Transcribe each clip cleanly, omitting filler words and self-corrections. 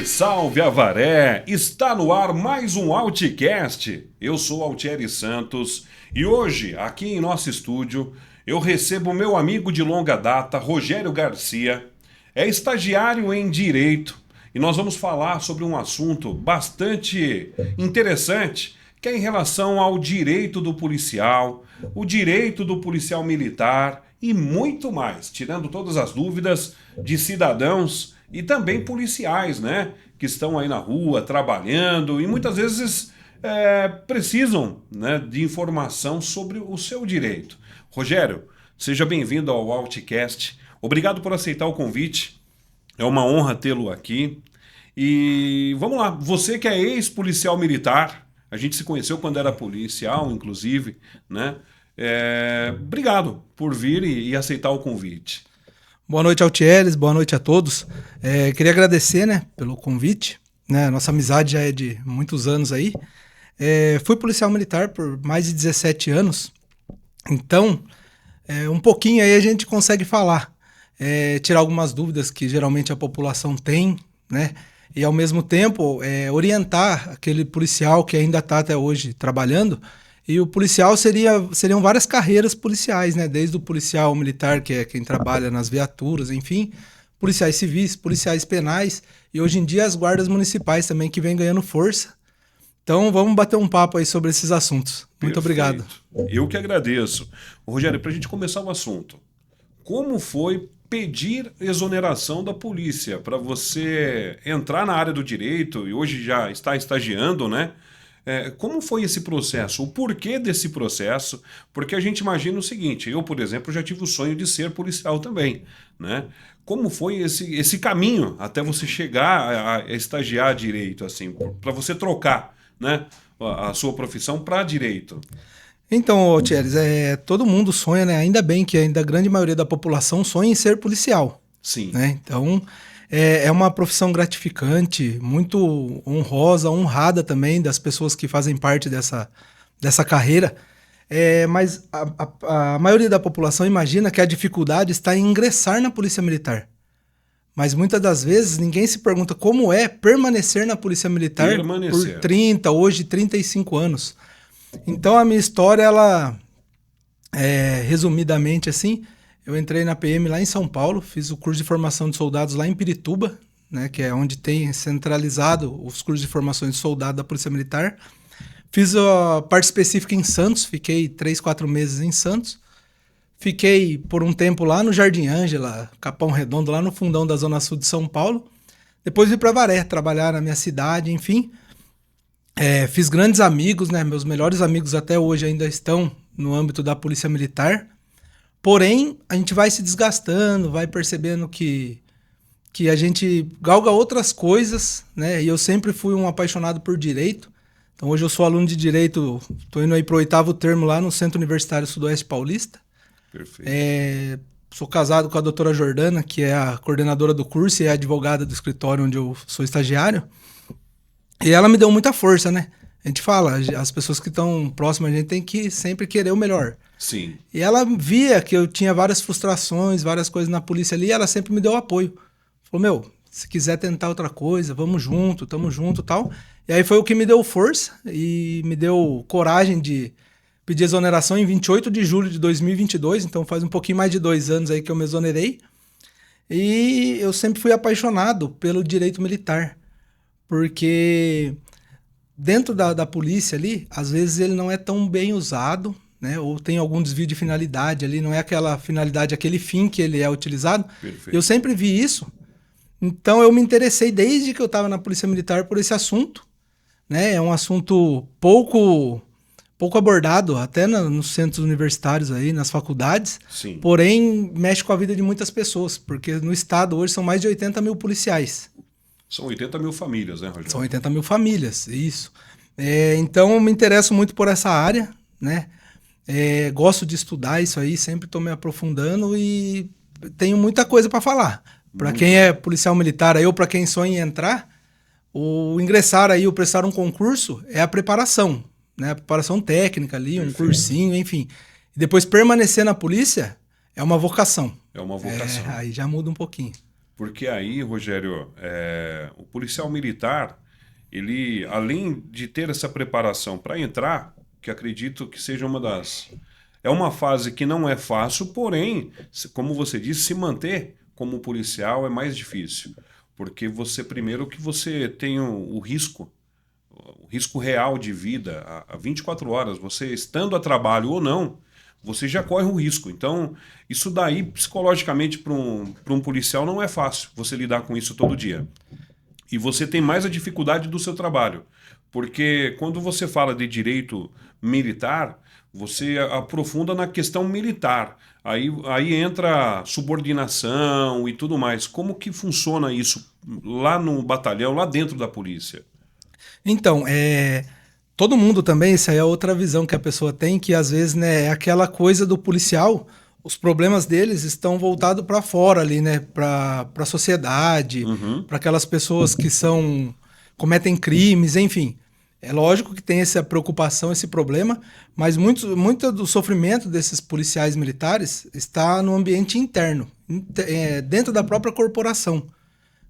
Salve, salve Avaré! Está no ar mais um Outcast. Eu sou Altieri Santos e hoje, aqui em nosso estúdio, eu recebo meu amigo de longa data, Rogério Garcia. É estagiário em Direito e nós vamos falar sobre um assunto bastante interessante, que é em relação ao direito do policial, o direito do policial militar e muito mais, tirando todas as dúvidas de cidadãos e também policiais, né? Que estão aí na rua trabalhando e muitas vezes precisam, né, de informação sobre o seu direito. Rogério, seja bem-vindo ao Outcast. Obrigado por aceitar o convite. É uma honra tê-lo aqui. E vamos lá, você que é ex-policial militar, a gente se conheceu quando era policial, inclusive, né? Obrigado por vir e aceitar o convite. Boa noite, Altieres, boa noite a todos. Queria agradecer, né, pelo convite, né, nossa amizade já é de muitos anos aí. Fui policial militar por mais de 17 anos, então um pouquinho aí a gente consegue falar, tirar algumas dúvidas que geralmente a população tem, né, e ao mesmo tempo orientar aquele policial que ainda está até hoje trabalhando. E o policial seriam várias carreiras policiais, né? Desde o policial militar, que é quem trabalha nas viaturas, enfim, policiais civis, policiais penais e hoje em dia as guardas municipais também, que vem ganhando força. Então vamos bater um papo aí sobre esses assuntos. Muito obrigado. Eu que agradeço. Rogério, para a gente começar o assunto, como foi pedir exoneração da polícia para você entrar na área do direito e hoje já está estagiando, né? Como foi esse processo? O porquê desse processo? Porque a gente imagina o seguinte, eu, por exemplo, já tive o sonho de ser policial também, né? Como foi esse caminho até você chegar a estagiar direito, assim, para você trocar, né, a sua profissão para direito? Então, Thieres, todo mundo sonha, né? Ainda bem que ainda a grande maioria da população sonha em ser policial. Sim. Né? Então, é uma profissão gratificante, muito honrosa, honrada também das pessoas que fazem parte dessa carreira. Mas a maioria da população imagina que a dificuldade está em ingressar na Polícia Militar. Mas muitas das vezes ninguém se pergunta como é permanecer na Polícia Militar por 30, hoje 35 anos. Então a minha história, ela, resumidamente assim, eu entrei na PM lá em São Paulo, fiz o curso de formação de soldados lá em Pirituba, né, que é onde tem centralizado os cursos de formação de soldado da Polícia Militar. Fiz a parte específica em Santos, fiquei 3, 4 meses em Santos. Fiquei por um tempo lá no Jardim Ângela, Capão Redondo, lá no fundão da Zona Sul de São Paulo. Depois vim para Avaré, trabalhar na minha cidade, enfim. Fiz grandes amigos, né? Meus melhores amigos até hoje ainda estão no âmbito da Polícia Militar. Porém, a gente vai se desgastando, vai percebendo que a gente galga outras coisas, né? E eu sempre fui um apaixonado por Direito. Então hoje eu sou aluno de Direito, estou indo aí para o 8º termo lá no Centro Universitário Sudoeste Paulista. Perfeito. Sou casado com a doutora Jordana, que é a coordenadora do curso e é a advogada do escritório onde eu sou estagiário. E ela me deu muita força, né? A gente fala, as pessoas que estão próximas a gente tem que sempre querer o melhor. Sim. E ela via que eu tinha várias frustrações, várias coisas na polícia ali, e ela sempre me deu apoio. Falou, se quiser tentar outra coisa, vamos junto, tamo junto e tal. E aí foi o que me deu força e me deu coragem de pedir exoneração em 28 de julho de 2022, então faz um pouquinho mais de 2 anos aí que eu me exonerei. E eu sempre fui apaixonado pelo direito militar, porque dentro da polícia ali, às vezes ele não é tão bem usado, né? Ou tem algum desvio de finalidade ali, não é aquela finalidade, aquele fim que ele é utilizado. Perfeito. Eu sempre vi isso, então eu me interessei desde que eu estava na Polícia Militar por esse assunto, né? É um assunto pouco abordado, até nos centros universitários aí, nas faculdades. Sim. Porém mexe com a vida de muitas pessoas, porque no estado hoje são mais de 80 mil policiais. São 80 mil famílias, né, Rogério? São 80 mil famílias, isso. Então eu me interesso muito por essa área, né? Gosto de estudar isso aí, sempre estou me aprofundando e tenho muita coisa para falar. Para quem é policial militar aí, ou para quem sonha em entrar, o ingressar aí, o prestar um concurso, é a preparação, né? A preparação técnica ali, Perfeito. Um cursinho, enfim. E depois permanecer na polícia é uma vocação. É uma vocação. Aí já muda um pouquinho. Porque aí, Rogério, o policial militar, ele, além de ter essa preparação para entrar, que acredito que seja uma das... É uma fase que não é fácil, porém, como você disse, se manter como policial é mais difícil. Porque você, primeiro, que você tem o risco real de vida a 24 horas, você estando a trabalho ou não, você já corre o risco. Então, isso daí, psicologicamente, para um policial não é fácil você lidar com isso todo dia. E você tem mais a dificuldade do seu trabalho. Porque quando você fala de direito militar, você aprofunda na questão militar. Aí entra subordinação e tudo mais. Como que funciona isso lá no batalhão, lá dentro da polícia? Então, todo mundo também, isso aí é outra visão que a pessoa tem, que às vezes, né, é aquela coisa do policial, os problemas deles estão voltados para fora ali, né, para a sociedade, para aquelas pessoas que cometem crimes, enfim. É lógico que tem essa preocupação, esse problema, mas muito do sofrimento desses policiais militares está no ambiente interno, dentro da própria corporação.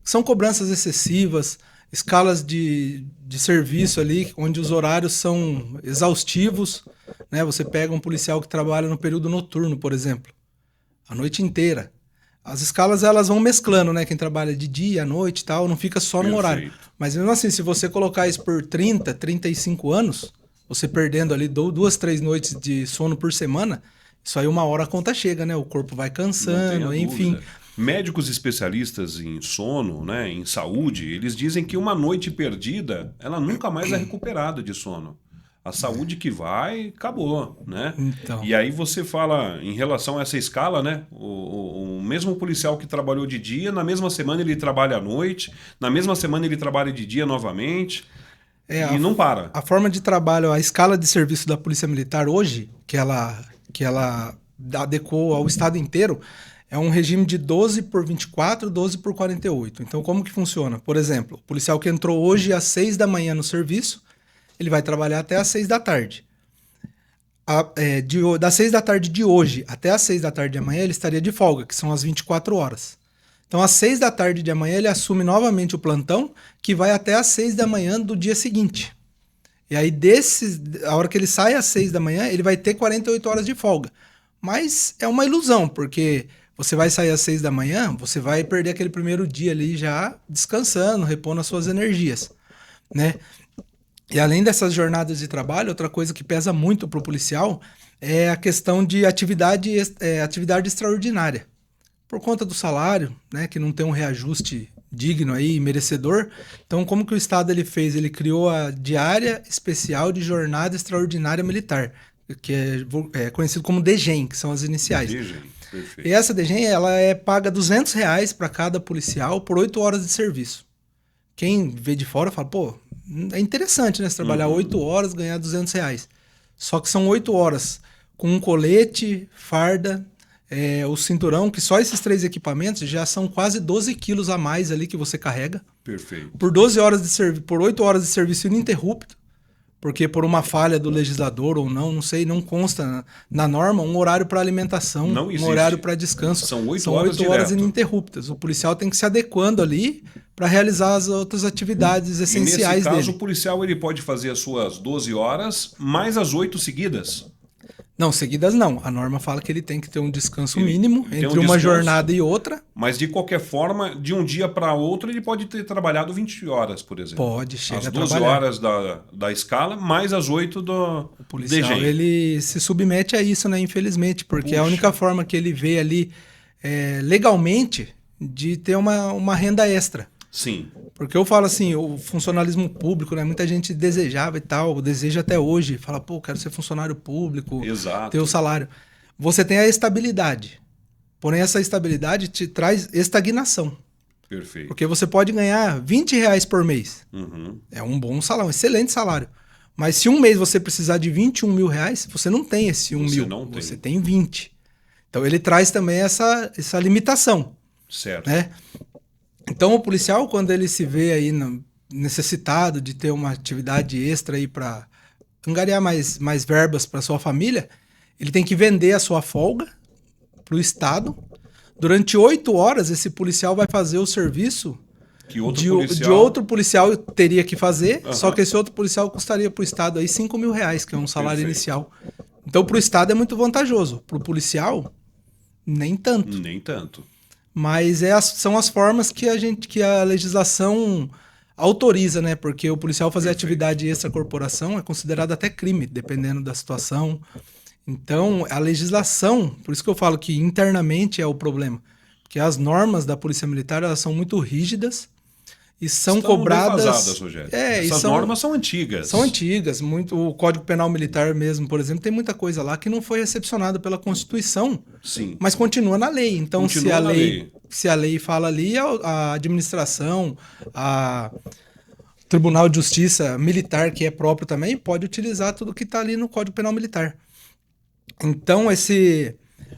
São cobranças excessivas, escalas de serviço ali, onde os horários são exaustivos, né? Você pega um policial que trabalha no período noturno, por exemplo, a noite inteira. As escalas elas vão mesclando, né? Quem trabalha de dia, à noite e tal, não fica só no horário. Mas mesmo assim, se você colocar isso por 30, 35 anos, você perdendo ali 2, 3 noites de sono por semana, isso aí uma hora a conta chega, né? O corpo vai cansando, enfim. Dúvida. Médicos especialistas em sono, né, em saúde, eles dizem que uma noite perdida, ela nunca mais é recuperada de sono. A saúde que vai, acabou, né? Então. E aí você fala em relação a essa escala, né? O mesmo policial que trabalhou de dia, na mesma semana ele trabalha à noite, na mesma semana ele trabalha de dia novamente, e não para. A forma de trabalho, a escala de serviço da Polícia Militar hoje, que ela adequou ao estado inteiro, é um regime de 12 por 24, 12 por 48. Então, como que funciona? Por exemplo, o policial que entrou hoje às 6 da manhã no serviço, ele vai trabalhar até às 6 da tarde. Das 6 da tarde de hoje até às 6 da tarde de amanhã, ele estaria de folga, que são as 24 horas. Então, às 6 da tarde de amanhã, ele assume novamente o plantão, que vai até às 6 da manhã do dia seguinte. E aí, a hora que ele sai às 6 da manhã, ele vai ter 48 horas de folga. Mas é uma ilusão, porque você vai sair às 6 da manhã, você vai perder aquele primeiro dia ali já descansando, repondo as suas energias, né? E além dessas jornadas de trabalho, outra coisa que pesa muito para o policial é a questão de atividade extraordinária. Por conta do salário, né, que não tem um reajuste digno aí, merecedor. Então, como que o Estado ele fez? Ele criou a Diária Especial de Jornada Extraordinária Militar, que é conhecido como DGEM, que são as iniciais. DGEM, perfeito. E essa DGEM, ela paga R$200 para cada policial por 8 horas de serviço. Quem vê de fora fala, pô, é interessante, né? Você trabalhar 8 horas, ganhar R$200. Só que são 8 horas com um colete, farda, o cinturão, que só esses 3 equipamentos já são quase 12 quilos a mais ali que você carrega. Perfeito. Por 8 horas de serviço ininterrupto, porque por uma falha do legislador ou não sei, não consta na norma um horário para alimentação, um horário para descanso. São 8 horas ininterruptas. O policial tem que se adequando ali para realizar as outras atividades essenciais dele. Nesse caso, dele. o policial ele pode fazer as suas 12 horas mais as 8 seguidas? Não, seguidas não. A norma fala que ele tem que ter um descanso mínimo entre uma jornada e outra. Mas de qualquer forma, de um dia para outro, ele pode ter trabalhado 20 horas, por exemplo. Pode, chega a trabalhar. As 12 horas da escala, mais as 8 do O policial, DGEM. ele se submete a isso, né? Infelizmente, porque é a única forma que ele vê ali legalmente de ter uma renda extra. Sim. Porque eu falo assim, o funcionalismo público, né? Muita gente desejava e tal, deseja até hoje. Fala, pô, quero ser funcionário público, Exato. ter o salário. Você tem a estabilidade. Porém, essa estabilidade te traz estagnação. Perfeito. Porque você pode ganhar R$20 por mês. Uhum. É um bom salário, um excelente salário. Mas se um mês você precisar de R$21 mil, você não tem esse 1 mil. Não tem. Você tem 20. Então ele traz também essa limitação. Certo. Né? Então o policial, quando ele se vê aí necessitado de ter uma atividade extra aí para angariar mais verbas para sua família, ele tem que vender a sua folga para o Estado, Durante 8 horas, esse policial vai fazer o serviço Que outro de policial... outro policial teria que fazer, Aham. só que esse outro policial custaria para o Estado aí R$ 5.000, que é um salário Perfeito. inicial. Então, para o Estado é muito vantajoso. Para o policial, nem tanto. Nem tanto. Mas são as formas que a legislação autoriza, né? Porque o policial fazer Perfeito. atividade extracorporação é considerado até crime, dependendo da situação. Então, a legislação, por isso que eu falo que internamente é o problema. Porque as normas da Polícia Militar, elas são muito rígidas e são Estão cobradas... defasadas, Rogério. e Essas normas são antigas. São antigas. O Código Penal Militar mesmo, por exemplo, tem muita coisa lá que não foi recepcionada pela Constituição, Sim. mas continua na lei. Então, Continua na lei. se a lei fala ali, a administração, a Tribunal de Justiça Militar, que é próprio também, pode utilizar tudo que está ali no Código Penal Militar. Então,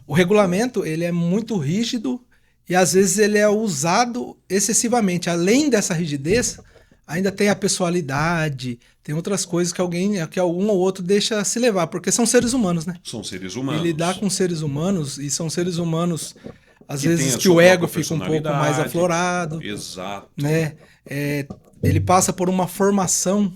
o regulamento ele é muito rígido e às vezes ele é usado excessivamente. Além dessa rigidez, ainda tem a pessoalidade, tem outras coisas que algum ou outro deixa se levar, porque são seres humanos, né? São seres humanos. E lidar com seres humanos, e são seres humanos, às Que tem vezes a que sua o ego própria fica um pouco mais personalidade. aflorado, Exato. né? Ele passa por uma formação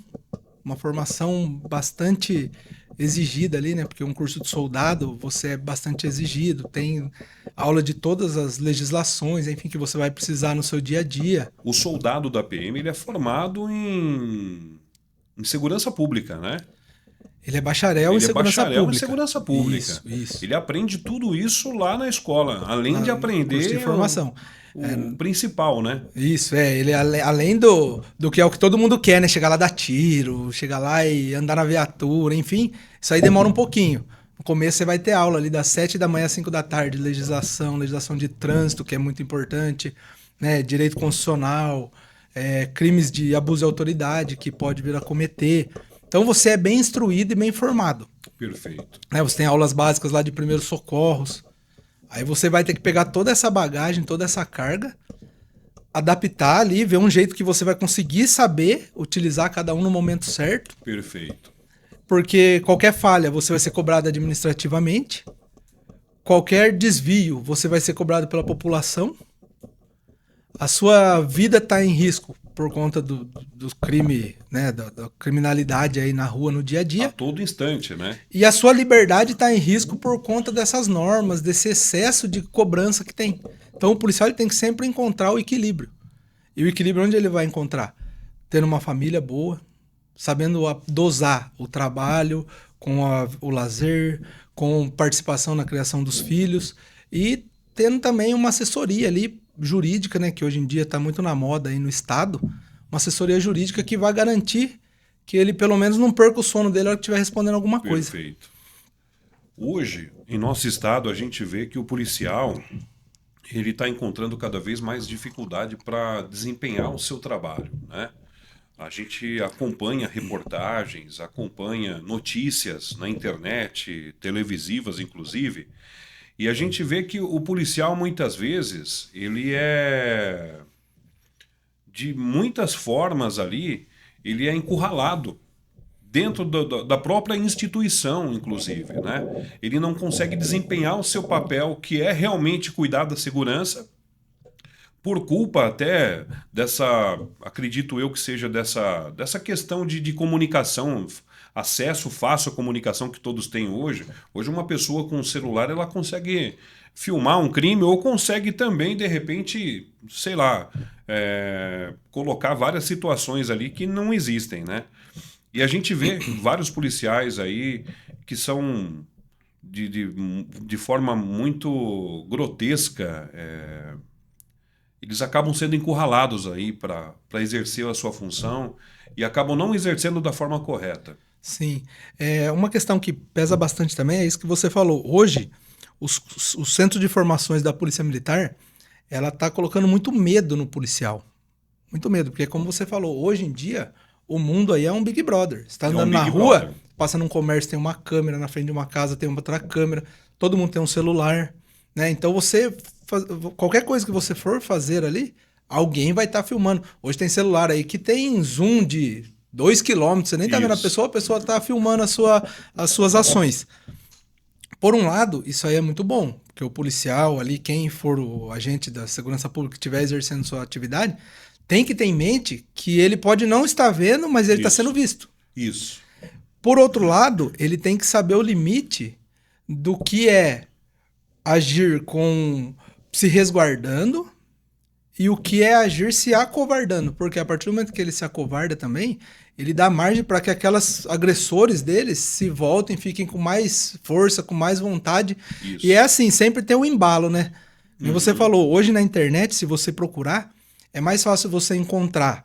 bastante exigida ali, né? Porque um curso de soldado, você é bastante exigido, tem aula de todas as legislações, enfim, que você vai precisar no seu dia a dia. O soldado da PM ele é formado em segurança pública, né? Ele é bacharel em Ele é segurança bacharel pública. em segurança pública. Isso. Ele aprende tudo isso lá na escola, além de aprender curso de formação. o principal, né? Isso, ele além do que é o que todo mundo quer, né? Chegar lá dar tiro, chegar lá e andar na viatura, enfim, isso aí demora um pouquinho. No começo você vai ter aula ali das 7 da manhã às 5 da tarde, legislação de trânsito, que é muito importante, né? Direito constitucional, crimes de abuso de autoridade que pode vir a cometer. Então você é bem instruído e bem informado. Perfeito. Né? Você tem aulas básicas lá de primeiros socorros. Aí você vai ter que pegar toda essa bagagem, toda essa carga, adaptar ali, ver um jeito que você vai conseguir saber utilizar cada um no momento certo. Perfeito. Porque qualquer falha você vai ser cobrado administrativamente. Qualquer desvio você vai ser cobrado pela população. A sua vida está em risco por conta do crime, né, da criminalidade aí na rua, no dia a dia. A todo instante, né? E a sua liberdade está em risco por conta dessas normas, desse excesso de cobrança que tem. Então o policial ele tem que sempre encontrar o equilíbrio. E o equilíbrio onde ele vai encontrar? Tendo uma família boa, sabendo dosar o trabalho com o lazer, com participação na criação dos filhos e tendo também uma assessoria ali jurídica, né, que hoje em dia está muito na moda aí no Estado, uma assessoria jurídica que vai garantir que ele pelo menos não perca o sono dele na hora que estiver respondendo alguma coisa. Perfeito. Hoje, em nosso estado, a gente vê que o policial ele está encontrando cada vez mais dificuldade para desempenhar o seu trabalho, né? A gente acompanha reportagens, acompanha notícias na internet, televisivas inclusive, e a gente vê que o policial muitas vezes ele é de muitas formas ali, ele é encurralado dentro da própria instituição, inclusive, né? Ele não consegue desempenhar o seu papel, que é realmente cuidar da segurança, por culpa até dessa, acredito eu que seja dessa questão de comunicação, acesso fácil à comunicação que todos têm hoje. Hoje uma pessoa com um celular, ela consegue filmar um crime ou consegue também, de repente, sei lá, colocar várias situações ali que não existem, né? E a gente vê vários policiais aí que são de forma muito grotesca, eles acabam sendo encurralados aí para exercer a sua função e acabam não exercendo da forma correta. Sim. Uma questão que pesa bastante também é isso que você falou. Hoje, o Centro de Formações da Polícia Militar, ela está colocando muito medo no policial. Muito medo, porque como você falou, hoje em dia, o mundo aí é um Big Brother. Você está andando na rua, passa num comércio, tem uma câmera, na frente de uma casa tem outra câmera, todo mundo tem um celular, né? Então qualquer coisa que você for fazer ali, alguém vai estar filmando. Hoje tem celular aí que tem zoom de 2 km, você nem tá vendo a pessoa está filmando as suas ações. Por um lado, isso aí é muito bom, porque o policial ali, quem for o agente da segurança pública que estiver exercendo sua atividade, tem que ter em mente que ele pode não estar vendo, mas ele está sendo Isso, visto. isso. Por outro lado, ele tem que saber o limite do que é agir com se resguardando e o que é agir se acovardando, porque a partir do momento que ele se acovarda também, ele dá margem para que aquelas agressores deles se voltem, fiquem com mais força, com mais vontade. Isso. E é assim, sempre tem um embalo, né? E você falou, hoje na internet, se você procurar, é mais fácil você encontrar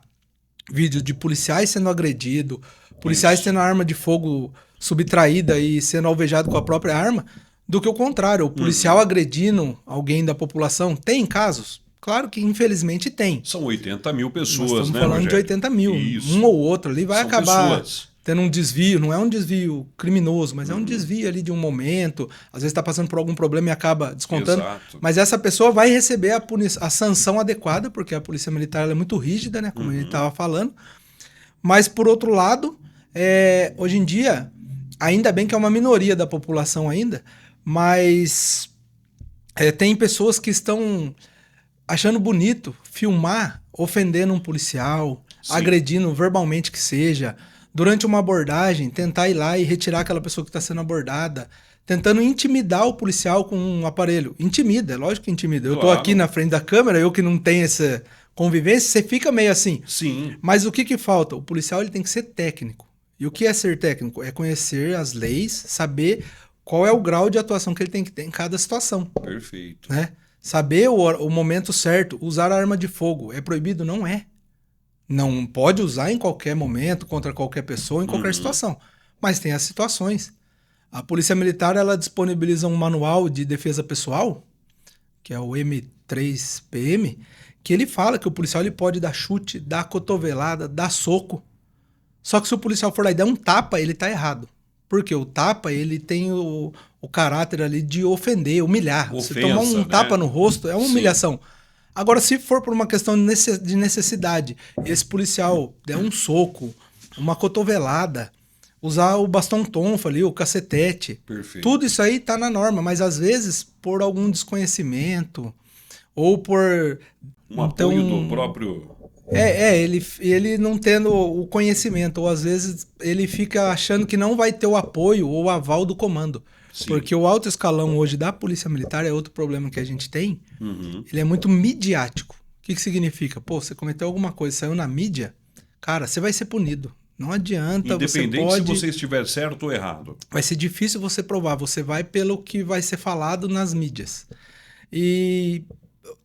vídeos de policiais sendo agredidos, policiais tendo a arma de fogo subtraída e sendo alvejado com a própria arma, do que o contrário, o policial agredindo alguém da população. Tem casos? Claro que infelizmente tem. São 80 mil Nós pessoas, estamos né, falando Rogério? de 80 mil. Isso. Um ou outro ali vai São acabar pessoas. tendo um desvio. Não é um desvio criminoso, mas é um desvio ali de um momento. Às vezes está passando por algum problema e acaba descontando. Exato. Mas essa pessoa vai receber a sanção adequada, porque a polícia militar ela é muito rígida, né? Como a gente estava falando. Mas, por outro lado, hoje em dia, ainda bem que é uma minoria da população ainda, mas tem pessoas que estão achando bonito filmar ofendendo um policial, Sim. agredindo verbalmente que seja, durante uma abordagem, tentar ir lá e retirar aquela pessoa que está sendo abordada, tentando intimidar o policial com um aparelho. Intimida, é lógico que intimida. Eu tô Claro. aqui na frente da câmera, eu que não tenho essa convivência, você fica meio assim. Sim. Mas o que que falta? O policial ele tem que ser técnico. E o que é ser técnico? É conhecer as leis, saber qual é o grau de atuação que ele tem que ter em cada situação, Perfeito. né? Saber o momento certo. Usar a arma de fogo é proibido? Não é. Não pode usar em qualquer momento, contra qualquer pessoa, em qualquer situação. Mas tem as situações. A Polícia Militar ela disponibiliza um manual de defesa pessoal, que é o M3PM, que ele fala que o policial ele pode dar chute, dar cotovelada, dar soco. Só que se o policial for lá e der um tapa, ele tá errado. Porque o tapa, ele tem o caráter ali de ofender, humilhar. Você Ofensa, tomar um né? tapa no rosto é uma Sim. humilhação. Agora, se for por uma questão de necessidade, esse policial der um soco, uma cotovelada, usar o bastão tonfa ali, o cacetete, Perfeito. tudo isso aí tá na norma, mas às vezes por algum desconhecimento ou por Um apoio do próprio... ele não tendo o conhecimento, ou às vezes ele fica achando que não vai ter o apoio ou o aval do comando. Sim. Porque o alto escalão hoje da Polícia Militar é outro problema que a gente tem. Uhum. Ele é muito midiático. O que significa? Pô, você cometeu alguma coisa, saiu na mídia, cara, você vai ser punido. Não adianta, Independente você pode... se você estiver certo ou errado. Vai ser difícil você provar, você vai pelo que vai ser falado nas mídias. E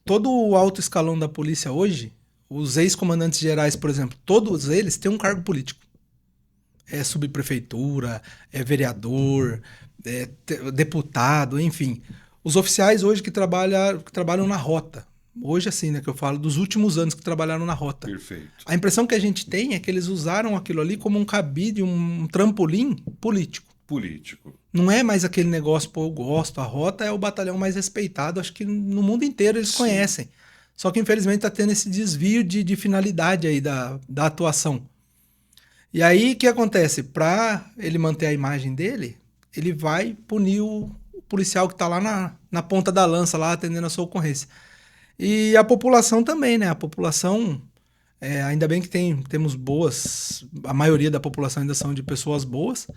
todo o alto escalão da polícia hoje, os ex-comandantes gerais, por exemplo, todos eles têm um cargo político. É subprefeitura, é vereador, é deputado, enfim. Os oficiais hoje que trabalham na rota. Hoje, assim, né, que eu falo dos últimos anos que trabalharam na rota. Perfeito. A impressão que a gente tem é que eles usaram aquilo ali como um cabide, um trampolim político. Político. Não é mais aquele negócio, pô, eu gosto, a rota é o batalhão mais respeitado, acho que no mundo inteiro eles conhecem. Só que infelizmente está tendo esse desvio de finalidade aí da atuação. E aí o que acontece? Para ele manter a imagem dele, ele vai punir o policial que está lá na ponta da lança, lá atendendo a sua ocorrência. E a população também, né? A população, ainda bem que temos boas, a maioria da população ainda são de pessoas boas,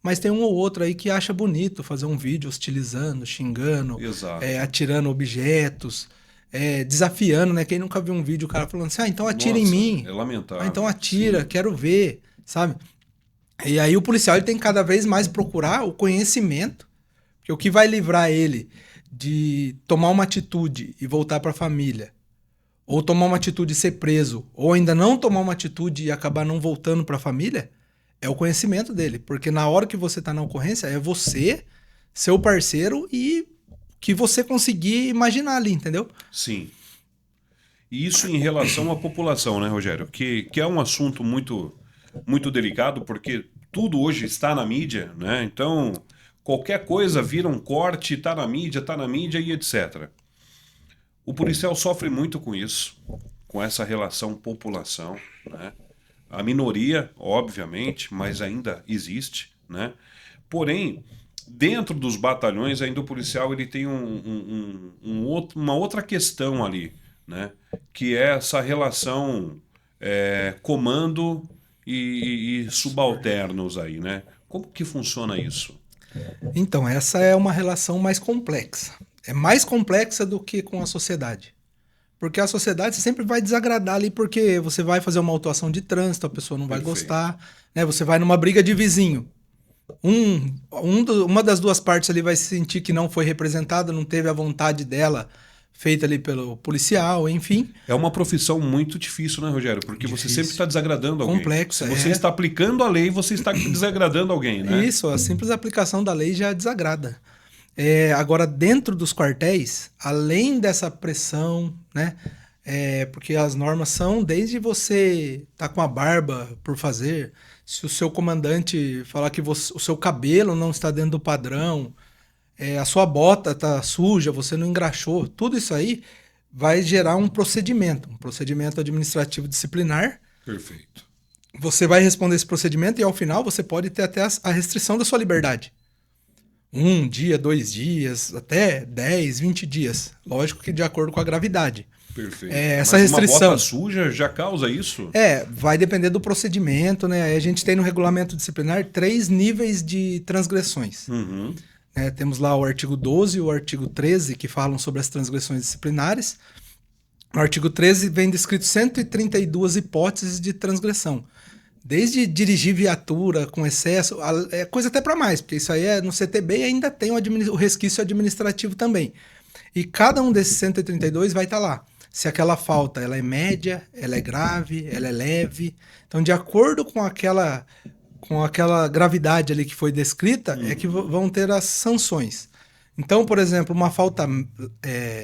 mas tem um ou outro aí que acha bonito fazer um vídeo hostilizando, xingando, Exato. atirando objetos, desafiando, né? Quem nunca viu um vídeo, o cara falando assim, então atira em Nossa, mim. É lamentável. Então atira, Sim. quero ver, sabe? E aí o policial ele tem que cada vez mais procurar o conhecimento, porque o que vai livrar ele de tomar uma atitude e voltar para a família, ou tomar uma atitude e ser preso, ou ainda não tomar uma atitude e acabar não voltando para a família, é o conhecimento dele. Porque na hora que você tá na ocorrência, é você, seu parceiro e que você conseguir imaginar ali, entendeu? Sim. E isso em relação à população, né, Rogério? Que é um assunto muito, muito delicado, porque tudo hoje está na mídia, né? Então, qualquer coisa vira um corte, está na mídia e etc. O policial sofre muito com isso, com essa relação população, né? A minoria, obviamente, mas ainda existe, né? Porém, dentro dos batalhões, ainda o policial ele tem uma outra questão ali, né? Que é essa relação comando e subalternos aí, né? Como que funciona isso? Então, essa é uma relação mais complexa. É mais complexa do que com a sociedade. Porque a sociedade sempre vai desagradar ali, porque você vai fazer uma autuação de trânsito, a pessoa não vai Perfeito. gostar, né? Você vai numa briga de vizinho. Uma das duas partes ali vai se sentir que não foi representada, não teve a vontade dela feita ali pelo policial, enfim. É uma profissão muito difícil, né, Rogério? Porque você Difícil. sempre está desagradando alguém. Complexa, Se você está aplicando a lei, você está desagradando alguém, né? Isso, a simples aplicação da lei já desagrada. Agora, dentro dos quartéis, além dessa pressão, né? Porque as normas são desde você tá com a barba por fazer, se o seu comandante falar que o seu cabelo não está dentro do padrão, a sua bota tá suja, você não engraxou, tudo isso aí vai gerar um procedimento administrativo disciplinar. Perfeito. Você vai responder esse procedimento e ao final você pode ter até a restrição da sua liberdade. 1 dia, 2 dias, até 10, 20 dias. Lógico que de acordo com a gravidade. Perfeito. Essa Mas restrição. uma bota suja já causa isso? Vai depender do procedimento, né? Aí a gente tem no regulamento disciplinar 3 níveis de transgressões. Uhum. Temos lá o artigo 12 e o artigo 13 que falam sobre as transgressões disciplinares. No artigo 13 vem descrito 132 hipóteses de transgressão. Desde dirigir viatura com excesso, é coisa até para mais, porque isso aí no CTB e ainda tem o resquício administrativo também. E cada um desses 132 vai estar lá. Se aquela falta ela é média, ela é grave, ela é leve. Então, de acordo com aquela gravidade ali que foi descrita, é que vão ter as sanções. Então, por exemplo, uma falta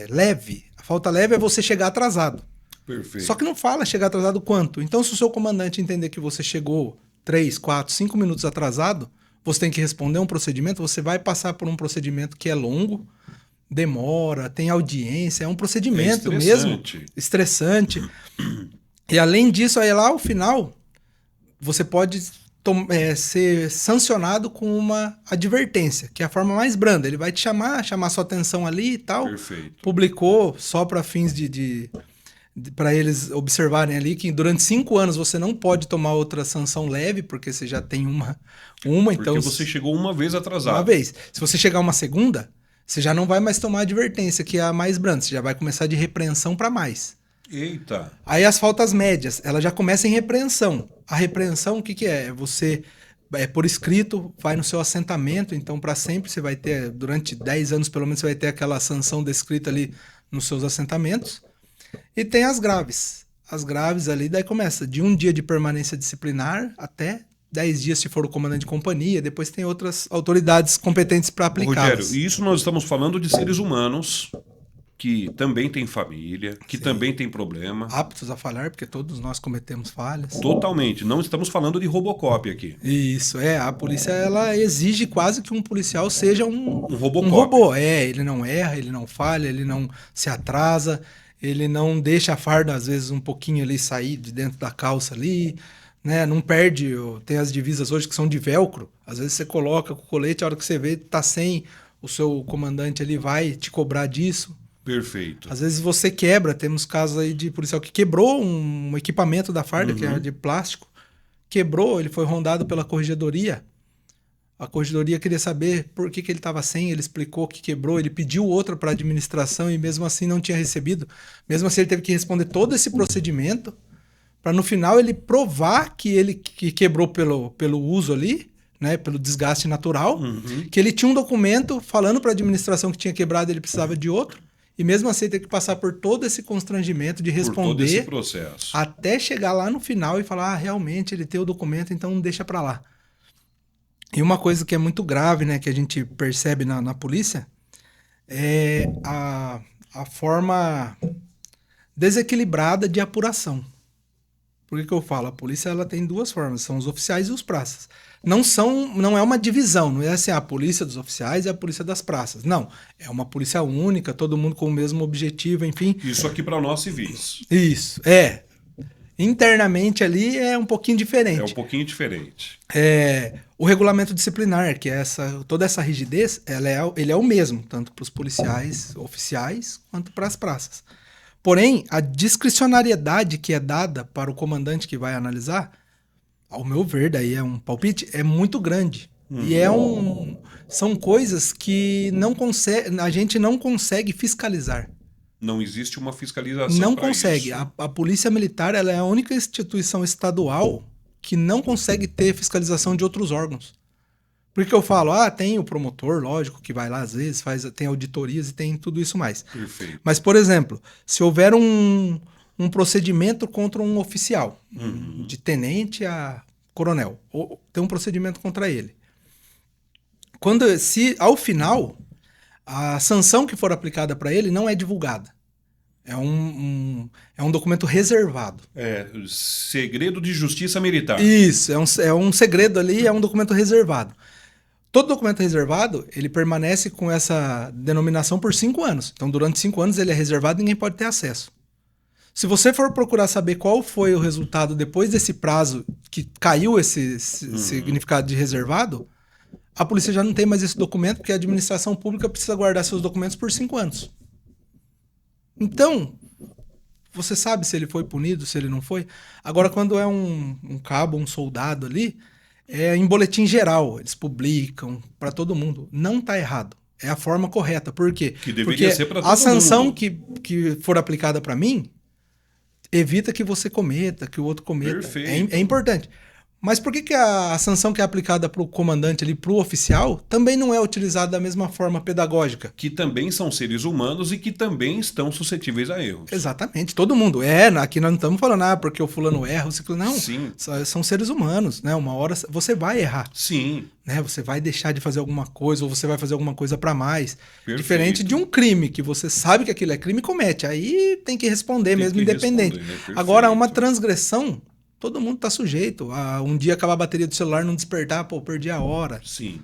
leve, a falta leve é você chegar atrasado. Perfeito. Só que não fala chegar atrasado quanto. Então, se o seu comandante entender que você chegou 3, 4, 5 minutos atrasado, você tem que responder um procedimento, você vai passar por um procedimento que é longo, demora, tem audiência, é um procedimento mesmo. Estressante. E além disso, aí lá ao final, você pode ser sancionado com uma advertência, que é a forma mais branda. Ele vai te chamar sua atenção ali e tal. Perfeito. Publicou só para fins para eles observarem ali que durante 5 anos você não pode tomar outra sanção leve, porque você já tem uma então... Porque você chegou uma vez atrasado. Uma vez. Se você chegar uma segunda, você já não vai mais tomar advertência, que é a mais branda. Você já vai começar de repreensão para mais. Eita. Aí as faltas médias, ela já começa em repreensão. A repreensão, o que é? Você, por escrito, vai no seu assentamento, então para sempre você vai ter, durante 10 anos pelo menos, você vai ter aquela sanção descrita ali nos seus assentamentos. E tem as graves. As graves ali, daí começa de 1 dia de permanência disciplinar até 10 dias se for o comandante de companhia, depois tem outras autoridades competentes para aplicá-las. Rogério, e isso nós estamos falando de seres humanos que também têm família, que também têm problema. Aptos a falhar, porque todos nós cometemos falhas. Totalmente. Não estamos falando de Robocop aqui. Isso, a polícia ela exige quase que um policial seja um Robocop. Um robô. Ele não erra, ele não falha, ele não se atrasa, ele não deixa a farda, às vezes, um pouquinho ali sair de dentro da calça ali, né? Não perde. Tem as divisas hoje que são de velcro. Às vezes você coloca com o colete, a hora que você vê, tá sem, o seu comandante ali vai te cobrar disso. Perfeito. Às vezes você quebra, temos casos aí de policial que quebrou um equipamento da farda, que era de plástico, quebrou, ele foi rondado pela corregedoria. A corregedoria queria saber por que ele estava sem, ele explicou que quebrou, ele pediu outra para a administração e mesmo assim não tinha recebido. Mesmo assim ele teve que responder todo esse procedimento para no final ele provar que ele quebrou pelo uso ali, né, pelo desgaste natural, que ele tinha um documento falando para a administração que tinha quebrado, ele precisava de outro. E mesmo assim ter que passar por todo esse constrangimento de responder, por todo esse processo, até chegar lá no final e falar, realmente ele tem o documento, então deixa para lá. E uma coisa que é muito grave, né, que a gente percebe na polícia, é a forma desequilibrada de apuração. Por que eu falo? A polícia ela tem 2 formas, são os oficiais e os praças. Não é uma divisão, não é assim a polícia dos oficiais e a polícia das praças. Não, é uma polícia única, todo mundo com o mesmo objetivo, enfim. Isso aqui para nós civis. Isso, Internamente ali é um pouquinho É um diferente. pouquinho diferente. O regulamento disciplinar, que é toda essa rigidez, ele é o mesmo, tanto para os policiais oficiais quanto para as praças. Porém, a discricionariedade que é dada para o comandante que vai analisar, ao meu ver, daí é um palpite, é muito grande. E são coisas que a gente não consegue fiscalizar. Não existe uma fiscalização Não para consegue. isso. A Polícia Militar ela é a única instituição estadual que não consegue ter fiscalização de outros órgãos. Por que eu falo? Tem o promotor, lógico, que vai lá às vezes, tem auditorias e tem tudo isso mais. Perfeito. Mas, por exemplo, se houver um procedimento contra um oficial, de tenente a coronel, ou tem um procedimento contra ele. Se ao final, a sanção que for aplicada para ele não é divulgada. É um documento reservado. Segredo de justiça militar. Isso, é um segredo ali, é um documento reservado. Todo documento reservado, ele permanece com essa denominação por 5 anos. Então, durante 5 anos ele é reservado e ninguém pode ter acesso. Se você for procurar saber qual foi o resultado depois desse prazo que caiu esse significado de reservado, a polícia já não tem mais esse documento, porque a administração pública precisa guardar seus documentos por 5 anos. Então, você sabe se ele foi punido, se ele não foi. Agora, quando é um cabo, um soldado ali, é em boletim geral, eles publicam para todo mundo. Não está errado. É a forma correta. Por quê? Que deveria ser para todo mundo. A sanção que for aplicada para mim evita que você cometa, que o outro cometa. Perfeito. É importante. Mas por que a sanção que é aplicada para o comandante ali, para o oficial, também não é utilizada da mesma forma pedagógica? Que também são seres humanos e que também estão suscetíveis a erros. Exatamente, todo mundo. Aqui nós não estamos falando, porque o fulano erra, o ciclano não. Sim. São seres humanos, né? Uma hora você vai errar. Sim. Né? Você vai deixar de fazer alguma coisa, ou você vai fazer alguma coisa para mais. Perfeito. Diferente de um crime, que você sabe que aquilo é crime e comete. Aí tem que responder mesmo, independente. Agora, uma transgressão, todo mundo está sujeito. Um dia acabar a bateria do celular, não despertar, perdi a hora. Sim.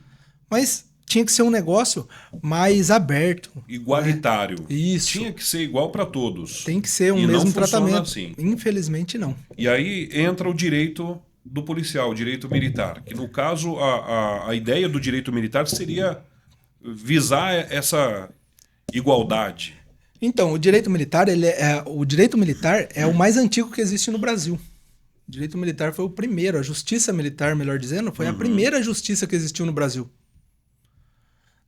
Mas tinha que ser um negócio mais aberto. Igualitário. Né? Isso. Tinha que ser igual para todos. Tem que ser um mesmo tratamento. Assim. Infelizmente, não. E aí entra o direito do policial, o direito militar. Que no caso, a ideia do direito militar seria visar essa igualdade. Então, o direito militar é o mais antigo que existe no Brasil. O direito militar foi o primeiro, a justiça militar, melhor dizendo, foi a primeira justiça que existiu no Brasil.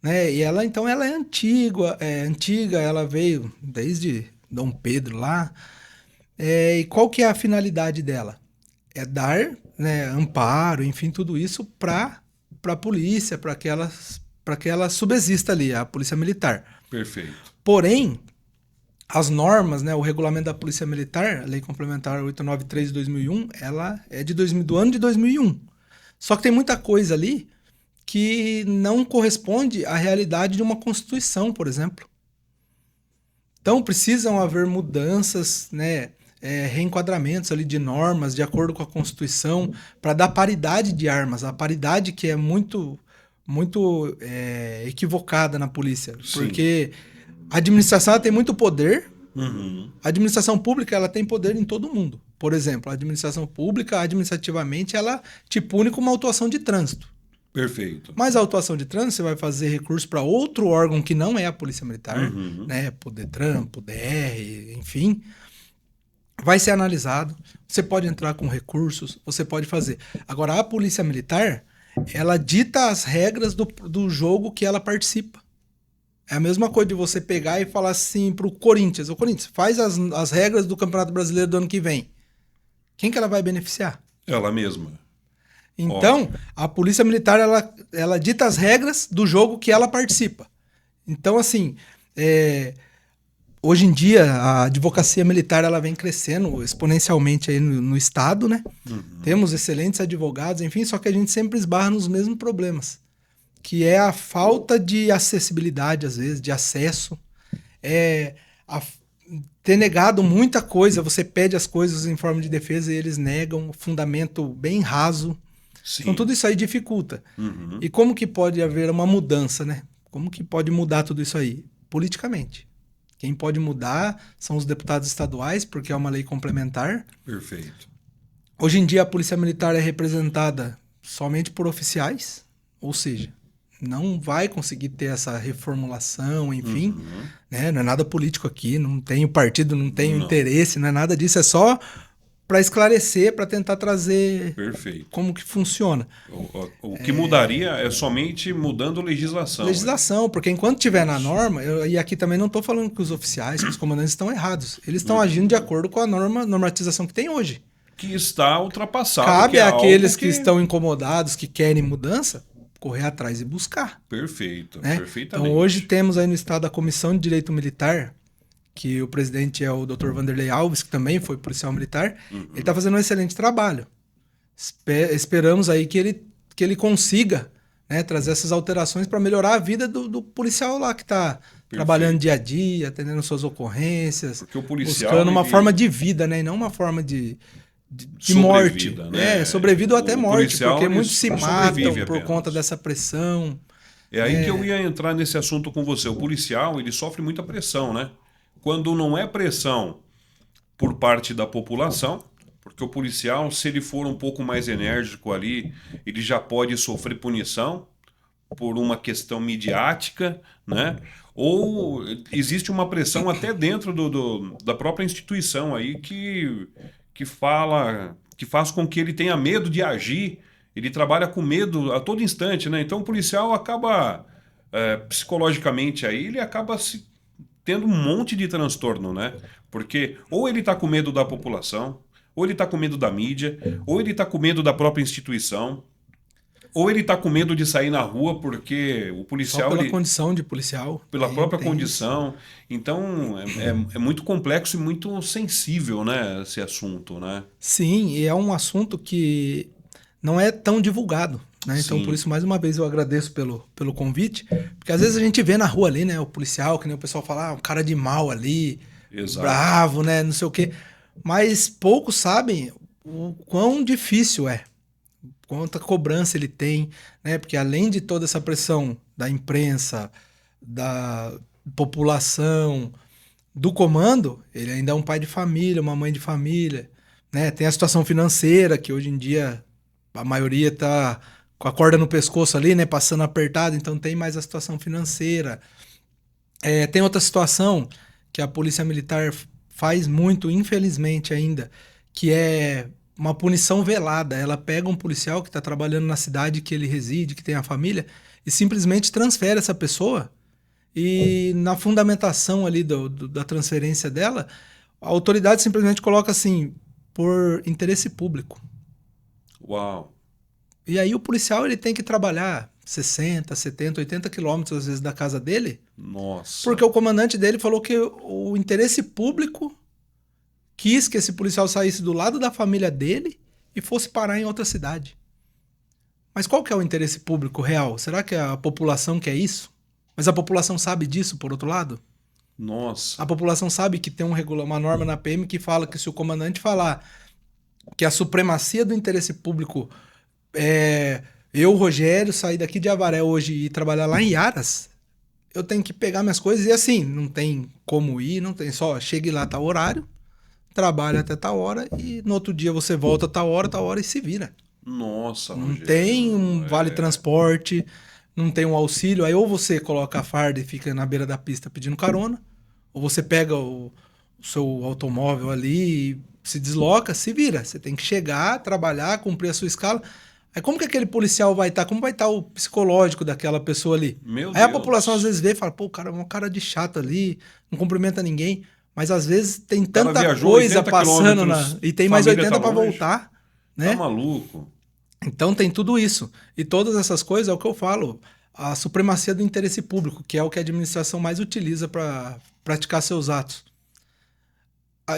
Né? E ela é antiga, ela veio desde Dom Pedro lá. E qual que é a finalidade dela? É dar, né, amparo, enfim, tudo isso para a polícia, para que ela subsista ali, a polícia militar. Perfeito. Porém, as normas, né, o regulamento da Polícia Militar, a Lei Complementar 893 de 2001, ela é do ano de 2001. Só que tem muita coisa ali que não corresponde à realidade de uma Constituição, por exemplo. Então, precisam haver mudanças, né, reenquadramentos ali de normas de acordo com a Constituição para dar paridade de armas, a paridade que é muito equivocada na polícia. Sim. Porque a administração tem muito poder. A administração pública ela tem poder em todo mundo. Por exemplo, a administração pública, administrativamente, ela te pune com uma autuação de trânsito. Perfeito. Mas a autuação de trânsito, você vai fazer recurso para outro órgão que não é a Polícia Militar, né? Podetran, DR, enfim. Vai ser analisado. Você pode entrar com recursos, você pode fazer. Agora, a Polícia Militar, ela dita as regras do jogo que ela participa. É a mesma coisa de você pegar e falar assim pro Corinthians. O Corinthians, faz as regras do Campeonato Brasileiro do ano que vem. Quem que ela vai beneficiar? Ela mesma. Então, a Polícia Militar, ela dita as regras do jogo que ela participa. Então, assim, hoje em dia, a advocacia militar ela vem crescendo exponencialmente aí no Estado, né? Temos excelentes advogados, enfim, só que a gente sempre esbarra nos mesmos problemas. Que é a falta de acessibilidade, às vezes, de acesso. Ter negado muita coisa, você pede as coisas em forma de defesa e eles negam, fundamento bem raso. Sim. Então tudo isso aí dificulta. E como que pode haver uma mudança, né? Como que pode mudar tudo isso aí? Politicamente. Quem pode mudar são os deputados estaduais, porque é uma lei complementar. Perfeito. Hoje em dia a Polícia Militar é representada somente por oficiais, ou seja, não vai conseguir ter essa reformulação, enfim, né? Não é nada político aqui, não tenho partido, não tenho interesse, não é nada disso, é só para esclarecer, para tentar trazer Perfeito. como que funciona. O que mudaria é somente mudando legislação. Legislação, porque enquanto tiver na norma, e aqui também não estou falando que os oficiais, que os comandantes estão errados, eles estão agindo de acordo com a normatização que tem hoje. Que está ultrapassado. Cabe àqueles que estão incomodados, que querem mudança, correr atrás e buscar. Perfeito, né? perfeitamente. Então hoje temos aí no estado a Comissão de Direito Militar, que o presidente é o Dr. Vanderlei Alves, que também foi policial militar. Ele está fazendo um excelente trabalho. Esperamos aí que ele consiga, né, trazer essas alterações para melhorar a vida do policial lá que está trabalhando dia a dia, atendendo suas ocorrências, porque o policial, buscando uma forma de vida, né, e não uma forma de morte. Né? Sobrevida ou até morte, policial, porque muitos se matam por apenas. conta dessa pressão. É aí que eu ia entrar nesse assunto com você. O policial, ele sofre muita pressão, né? Quando não é pressão por parte da população, porque o policial, se ele for um pouco mais enérgico ali, ele já pode sofrer punição por uma questão midiática, né? Ou existe uma pressão até dentro da própria instituição aí que faz com que ele tenha medo de agir. Ele trabalha com medo a todo instante, né? Então o policial acaba psicologicamente aí, ele acaba tendo um monte de transtorno, né? Porque ou ele está com medo da população, ou ele está com medo da mídia, ou ele está com medo da própria instituição, ou ele está com medo de sair na rua porque o policial... Só pela condição de policial. Pela própria condição. Então, é muito complexo e muito sensível, né, esse assunto, né? Sim, e é um assunto que não é tão divulgado, né? Então, por isso, mais uma vez, eu agradeço pelo convite, porque às vezes a gente vê na rua ali, né, o policial, que nem o pessoal fala, um cara de mal ali, bravo, né, não sei o quê. Mas poucos sabem o quão difícil é, quanta cobrança ele tem, né? Porque além de toda essa pressão da imprensa, da população, do comando, ele ainda é um pai de família, uma mãe de família, né? Tem a situação financeira, que hoje em dia a maioria tá com a corda no pescoço ali, né? Passando apertado, então tem mais a situação financeira. Tem outra situação que a Polícia Militar faz muito, infelizmente ainda, que é uma punição velada. Ela pega um policial que está trabalhando na cidade que ele reside, que tem a família, e simplesmente transfere essa pessoa. E na fundamentação ali da transferência dela, a autoridade simplesmente coloca assim, por interesse público. Uau! E aí o policial ele tem que trabalhar 60, 70, 80 quilômetros às vezes da casa dele. Nossa! Porque o comandante dele falou que o interesse público quis que esse policial saísse do lado da família dele e fosse parar em outra cidade. Mas qual que é o interesse público real? Será que a população quer isso? Mas a população sabe disso, por outro lado? Nossa! A população sabe que tem uma norma na PM que fala que se o comandante falar que a supremacia do interesse público eu, Rogério, sair daqui de Avaré hoje e trabalhar lá em Aras, eu tenho que pegar minhas coisas e assim, não tem como ir, não tem só, chegue lá, tá horário, trabalha até tal hora e no outro dia você volta tal hora e se vira. Nossa, não Rogério, tem um vale transporte, não tem um auxílio, aí ou você coloca a farda e fica na beira da pista pedindo carona, ou você pega o seu automóvel ali e se desloca, se vira. Você tem que chegar, trabalhar, cumprir a sua escala. Aí como que aquele policial vai estar? Como vai estar o psicológico daquela pessoa ali? Meu Aí Deus. a população às vezes vê e fala, pô, o cara é uma cara de chato ali, não cumprimenta ninguém. Mas às vezes tem tanta coisa passando e tem mais 80 para voltar. Né? Tá maluco. Então tem tudo isso. E todas essas coisas é o que eu falo. A supremacia do interesse público, que é o que a administração mais utiliza para praticar seus atos.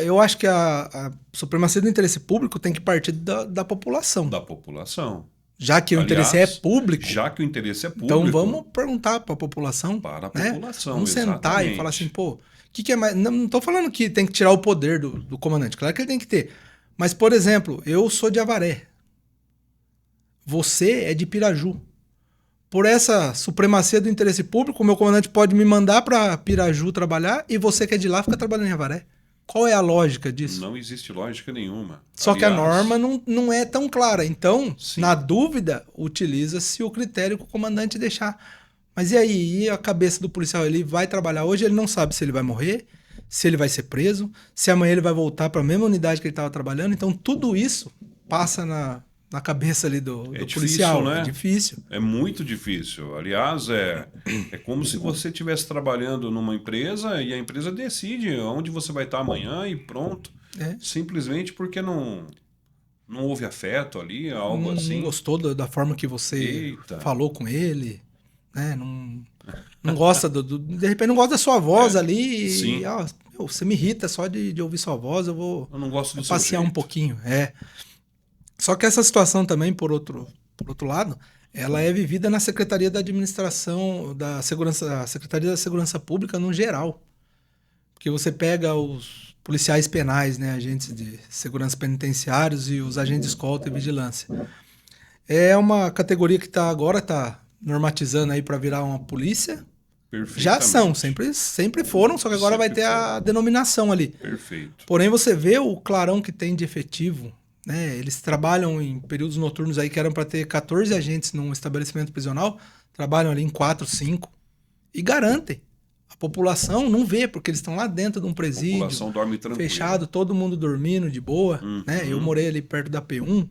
Eu acho que a supremacia do interesse público tem que partir da população. Da população. Já que o interesse é público. Já que o interesse é público. Então vamos perguntar para a população. Para a população, vamos exatamente. sentar e falar assim, pô, o que é mais... Não estou falando que tem que tirar o poder do comandante. Claro que ele tem que ter. Mas, por exemplo, eu sou de Avaré. Você é de Piraju. por essa supremacia do interesse público, o meu comandante pode me mandar para Piraju trabalhar e você que é de lá fica trabalhando em Avaré. Qual é a lógica disso? Não existe lógica nenhuma. Só Aliás, que a norma não é tão clara. Então, sim. na dúvida, utiliza-se o critério que o comandante deixar. Mas e aí? E a cabeça do policial? Ele vai trabalhar hoje, ele não sabe se ele vai morrer, se ele vai ser preso, se amanhã ele vai voltar para a mesma unidade que ele estava trabalhando. Então, tudo isso passa na cabeça ali do difícil, policial. né? É difícil. É muito difícil. Aliás, é como se você estivesse trabalhando numa empresa e a empresa decide onde você vai estar amanhã e pronto. Simplesmente porque não houve afeto ali, algo assim. Não gostou da forma que você falou com ele, né? Não gosta de repente não gosta da sua voz ali. Sim. E, você me irrita só de ouvir sua voz, eu não gosto do passear seu jeito. um pouquinho. Só que essa situação também, por outro lado, ela é vivida na Secretaria da Administração da Segurança, Secretaria da Segurança Pública no geral. Porque você pega os policiais penais, né, agentes de segurança penitenciários e os agentes de escolta e vigilância. É uma categoria que agora está normatizando aí para virar uma polícia. Já são, sempre foram, só que agora vai ter a denominação ali. Perfeito. Porém, você vê o clarão que tem de efetivo, né? Eles trabalham em períodos noturnos aí que eram para ter 14 agentes num estabelecimento prisional, trabalham ali em 4, 5 e garantem. A população não vê, porque eles estão lá dentro de um presídio, a população dorme tranquilo, fechado, todo mundo dormindo de boa, né? Eu morei ali perto da P1,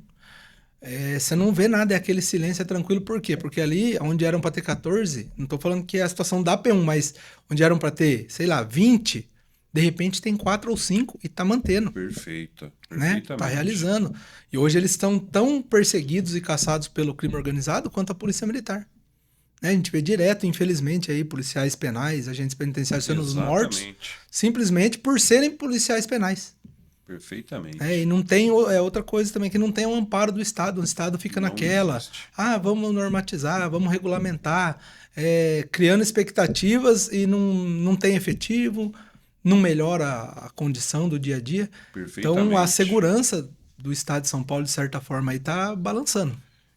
você não vê nada, é aquele silêncio, é tranquilo. Por quê? Porque ali, onde eram para ter 14, não estou falando que é a situação da P1, mas onde eram para ter, sei lá, 20, de repente tem 4 ou 5 e tá mantendo. Perfeito. Né? Tá realizando. E hoje eles estão tão perseguidos e caçados pelo crime organizado quanto a polícia militar. Né? A gente vê direto, infelizmente, aí policiais penais, agentes penitenciários sendo mortos, simplesmente por serem policiais penais. Perfeitamente. E não tem outra coisa também, que não tem um amparo do Estado. O Estado fica naquela, vamos normatizar, vamos regulamentar, criando expectativas e não tem efetivo, não melhora a condição do dia a dia. Então a segurança do Estado de São Paulo, de certa forma, aí está balançando.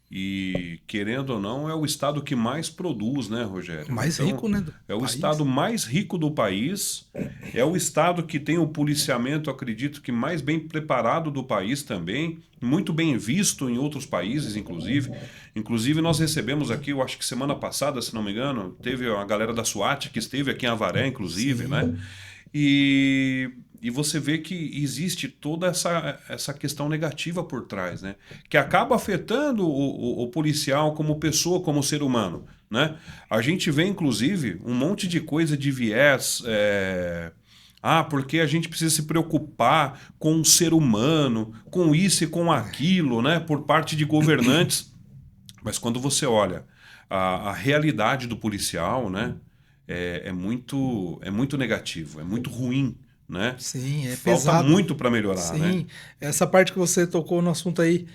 E, querendo ou não, é o estado que mais produz, né, Rogério? Mais rico, né? É o estado mais rico do país, é o estado que tem o policiamento, acredito que mais bem preparado do país também, muito bem visto em outros países, inclusive. Inclusive, nós recebemos aqui, eu acho que semana passada, se não me engano, teve a galera da SWAT que esteve aqui em Avaré, inclusive, sim, né? E você vê que existe toda essa questão negativa por trás, né? Que acaba afetando o policial como pessoa, como ser humano, né? A gente vê, inclusive, um monte de coisa de viés... porque a gente precisa se preocupar com o ser humano, com isso e com aquilo, né? Por parte de governantes. Mas quando você olha a realidade do policial, né? É muito negativo, é muito ruim. Né? Sim, Falta pesado. Muito para melhorar. Sim, né? Essa parte que você tocou no assunto aí,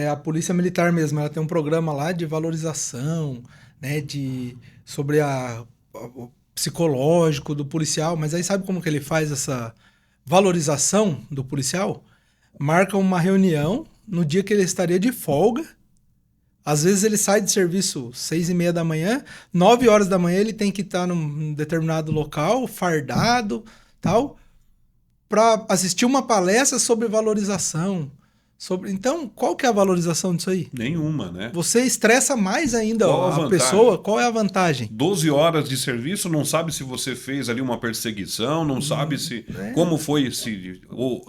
a Polícia Militar mesmo, ela tem um programa lá de valorização, né, sobre o psicológico do policial, mas aí sabe como que ele faz essa valorização do policial? Marca uma reunião no dia que ele estaria de folga. Às vezes ele sai de serviço 6:30 da manhã, 9 horas da manhã ele tem que estar num determinado local, fardado, tal, para assistir uma palestra sobre valorização. Então, qual que é a valorização disso aí? Nenhuma, né? Você estressa mais ainda a pessoa. Qual é a vantagem? 12 horas de serviço, não sabe se você fez ali uma perseguição, não sabe se como foi, se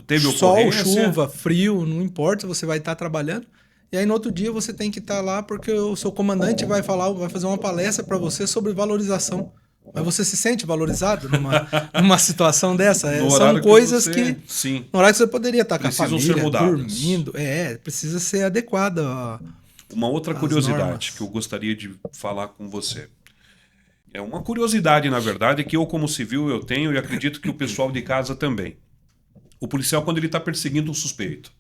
teve ocorrência. Sol, chuva, frio, não importa, você vai estar trabalhando. E aí no outro dia você tem que estar lá porque o seu comandante vai fazer uma palestra para você sobre valorização. Mas você se sente valorizado numa situação dessa? São coisas que sim, no horário que você poderia estar com a família, mudadas. dormindo. Precisa ser adequado. Uma outra curiosidade que eu gostaria de falar com você. É uma curiosidade, na verdade, que eu como civil eu tenho e acredito que o pessoal de casa também. O policial, quando ele está perseguindo um suspeito,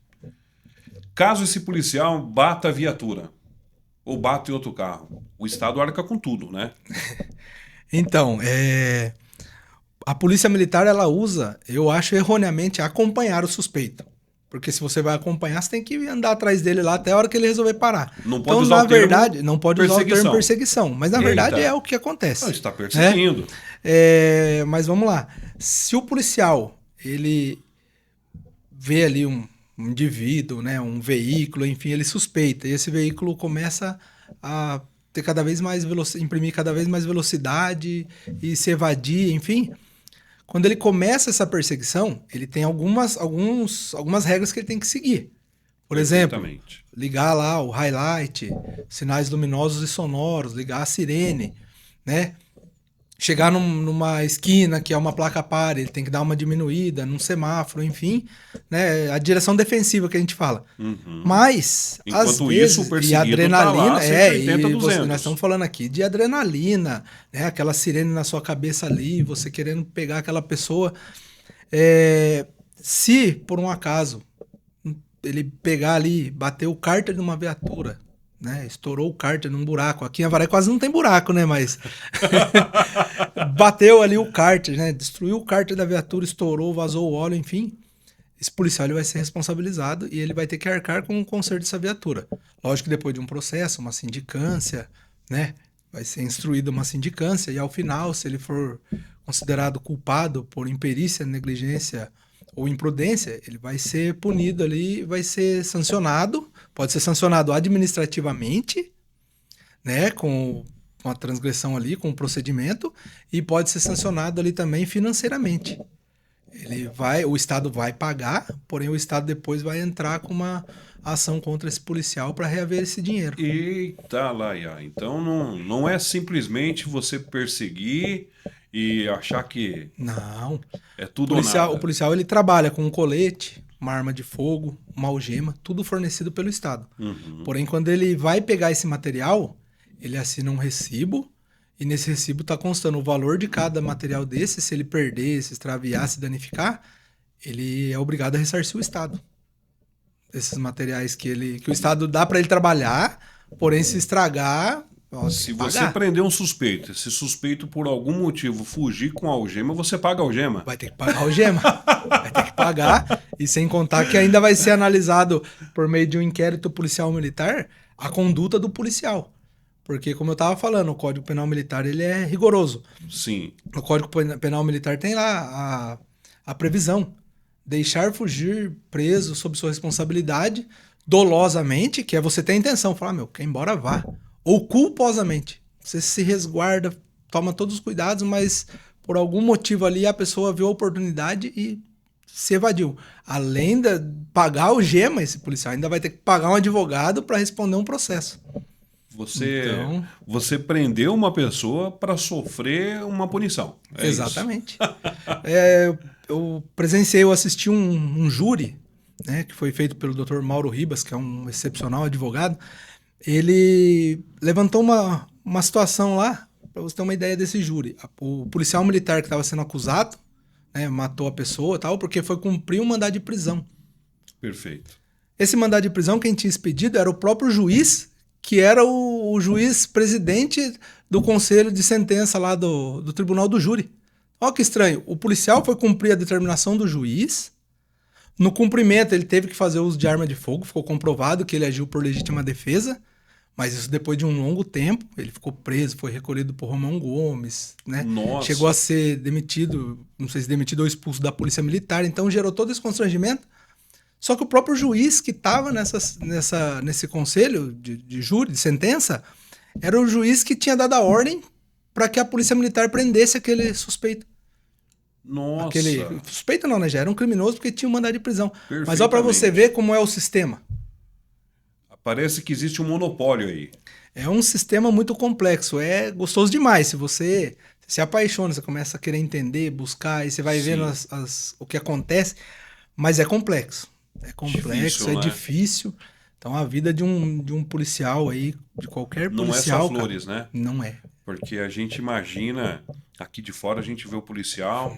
caso esse policial bata a viatura ou bata em outro carro, o Estado arca com tudo, né? Então, a polícia militar, ela usa, eu acho erroneamente, acompanhar o suspeito. Porque se você vai acompanhar, você tem que andar atrás dele lá até a hora que ele resolver parar. Não pode Então, usar na o termo verdade, não pode usar o termo perseguição. perseguição. Mas, na verdade, Eita. é o que acontece. Não, está perseguindo. Mas vamos lá. Se o policial, ele vê ali um indivíduo, né, um veículo, enfim, ele suspeita. E esse veículo começa a ter cada vez mais imprimir cada vez mais velocidade e se evadir, enfim. Quando ele começa essa perseguição, ele tem algumas regras que ele tem que seguir. Por exemplo, ligar lá o highlight, sinais luminosos e sonoros, ligar a sirene, né? Chegar numa esquina que é uma placa pare, ele tem que dar uma diminuída, num semáforo, enfim, né? A direção defensiva que a gente fala. Mas, enquanto às vezes, isso, o e a adrenalina, tá lá, 180, 200. nós estamos falando aqui de adrenalina, né? Aquela sirene na sua cabeça ali, você querendo pegar aquela pessoa. Se, por um acaso, ele pegar ali, bater o cárter numa viatura, né? Estourou o cárter num buraco. Aqui em Avaré quase não tem buraco, né? Mas bateu ali o cárter, né? Destruiu o cárter da viatura, estourou, vazou o óleo, enfim. Esse policial ele vai ser responsabilizado e ele vai ter que arcar com o conserto dessa viatura. Lógico que depois de um processo, uma sindicância, né? Vai ser instruída uma sindicância e ao final, se ele for considerado culpado por imperícia, negligência ou imprudência, ele vai ser punido ali, vai ser sancionado, pode ser sancionado administrativamente, né, com a transgressão ali, com o procedimento, e pode ser sancionado ali também financeiramente. O Estado vai pagar, porém o Estado depois vai entrar com uma ação contra esse policial para reaver esse dinheiro. Eita, Laia. Então não é simplesmente você perseguir e achar que não é tudo ou nada. O policial ele trabalha com um colete, uma arma de fogo, uma algema, tudo fornecido pelo Estado. Porém, quando ele vai pegar esse material, ele assina um recibo e nesse recibo está constando o valor de cada material desse. Se ele perder, se extraviar, se danificar, ele é obrigado a ressarcir o Estado. Esses materiais que o Estado dá para ele trabalhar, porém se estragar... Se você prender um suspeito, esse suspeito por algum motivo fugir com a algema, você paga a algema. Vai ter que pagar a algema. Vai ter que pagar. E sem contar que ainda vai ser analisado por meio de um inquérito policial militar a conduta do policial. Porque, como eu estava falando, o Código Penal Militar ele é rigoroso. Sim. No Código Penal Militar tem lá a previsão. Deixar fugir preso sob sua responsabilidade dolosamente, que é você ter a intenção. Falar, quer ir embora, vá. Ou culposamente. Você se resguarda, toma todos os cuidados, mas por algum motivo ali a pessoa viu a oportunidade e se evadiu. Além de pagar o algema, esse policial ainda vai ter que pagar um advogado para responder um processo. Você prendeu uma pessoa para sofrer uma punição. Exatamente. Eu assisti um júri, né, que foi feito pelo Dr. Mauro Ribas, que é um excepcional advogado. Ele levantou uma situação lá, para você ter uma ideia desse júri. O policial militar que estava sendo acusado, né, matou a pessoa e tal, porque foi cumprir um mandado de prisão. Perfeito. Esse mandado de prisão, quem tinha expedido era o próprio juiz, que era o juiz presidente do conselho de sentença lá do tribunal do júri. Olha que estranho. O policial foi cumprir a determinação do juiz. No cumprimento, ele teve que fazer uso de arma de fogo. Ficou comprovado que ele agiu por legítima defesa. Mas isso depois de um longo tempo. Ele ficou preso, foi recolhido por Romão Gomes, né? Nossa. Chegou a ser demitido, não sei se demitido ou expulso da Polícia Militar. Então gerou todo esse constrangimento. Só que o próprio juiz que estava nesse conselho de júri, de sentença, era o juiz que tinha dado a ordem para que a Polícia Militar prendesse aquele suspeito. Nossa. Suspeito não, né? Já era um criminoso porque tinha um mandado de prisão. Mas olha para você ver como é o sistema. Parece que existe um monopólio aí. É um sistema muito complexo. É gostoso demais. Se você se apaixona, você começa a querer entender, buscar, e você vai vendo o que acontece. Mas é complexo. É complexo, é difícil. Então a vida de um policial aí, de qualquer policial... Não é só flores, né? Não é. Porque a gente imagina, aqui de fora a gente vê o policial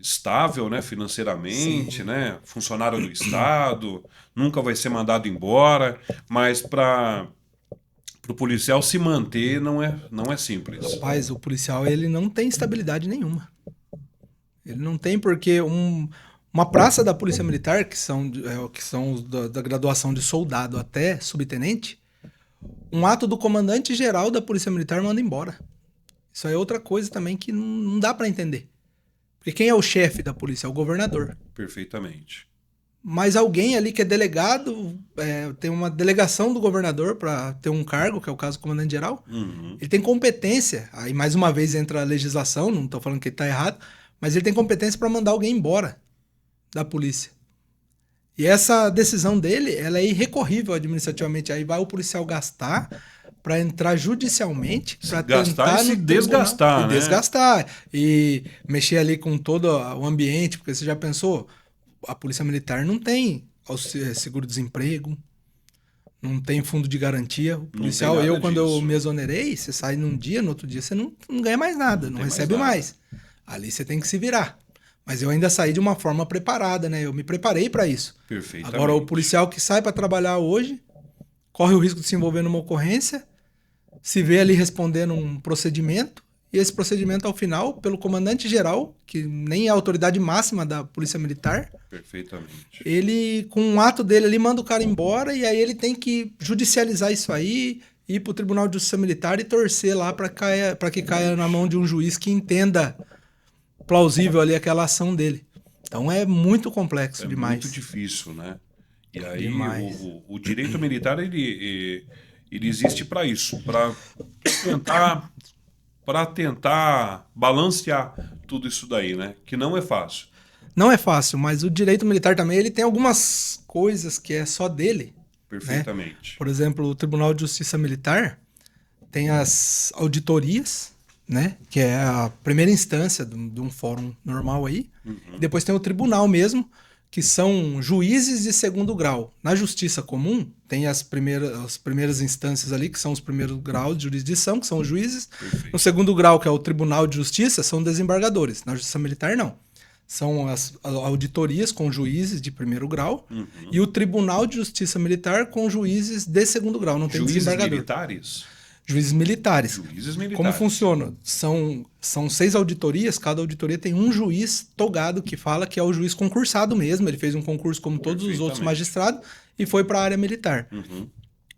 estável, né, financeiramente, né, funcionário do Estado, nunca vai ser mandado embora, mas para o policial se manter não é simples. Rapaz, o policial ele não tem estabilidade nenhuma. Ele não tem porque uma Uma praça da Polícia Militar, que são os da graduação de soldado até subtenente, um ato do comandante-geral da Polícia Militar manda embora. Isso aí é outra coisa também que não dá para entender. Porque quem é o chefe da polícia? É o governador. Perfeitamente. Mas alguém ali que é delegado, tem uma delegação do governador para ter um cargo, que é o caso do comandante-geral, ele tem competência, aí mais uma vez entra a legislação, não estou falando que ele está errado, mas ele tem competência para mandar alguém embora da polícia. E essa decisão dele, ela é irrecorrível administrativamente, aí vai o policial gastar para entrar judicialmente, para tentar e se desgastar, né? Desgastar e mexer ali com todo o ambiente, porque você já pensou, a Polícia Militar não tem seguro-desemprego, não tem fundo de garantia. O policial, quando eu me exonerei, você sai num dia, no outro dia você não ganha mais nada, não recebe mais. Ali você tem que se virar. Mas eu ainda saí de uma forma preparada, né? Eu me preparei para isso. Perfeitamente. Agora, o policial que sai para trabalhar hoje corre o risco de se envolver numa ocorrência, se vê ali respondendo um procedimento, e esse procedimento, ao final, pelo comandante-geral, que nem é a autoridade máxima da Polícia Militar, perfeitamente, ele, com um ato dele ali, manda o cara embora, e aí ele tem que judicializar isso aí, ir para o Tribunal de Justiça Militar e torcer lá para que caia na mão de um juiz que entenda plausível ali aquela ação dele. Então é muito complexo demais. É muito difícil, né? E aí o direito militar, ele existe para isso, para tentar balancear tudo isso daí, né? Que não é fácil. Não é fácil, mas o direito militar também, ele tem algumas coisas que é só dele. Perfeitamente. Né? Por exemplo, o Tribunal de Justiça Militar tem as auditorias, né? Que é a primeira instância de um fórum normal aí. E depois tem o tribunal mesmo, que são juízes de segundo grau. Na justiça comum, tem as primeiras instâncias ali, que são os primeiros graus de jurisdição, que são os juízes. Perfeito. No segundo grau, que é o Tribunal de Justiça, são desembargadores. Na justiça militar, não. São as auditorias com juízes de primeiro grau e o Tribunal de Justiça Militar com juízes de segundo grau. Não tem desembargador. Militares? Juízes militares. Juízes militares. Como funciona? São 6 auditorias, cada auditoria tem um juiz togado que fala que é o juiz concursado mesmo. Ele fez um concurso como todos os outros magistrados e foi para a área militar.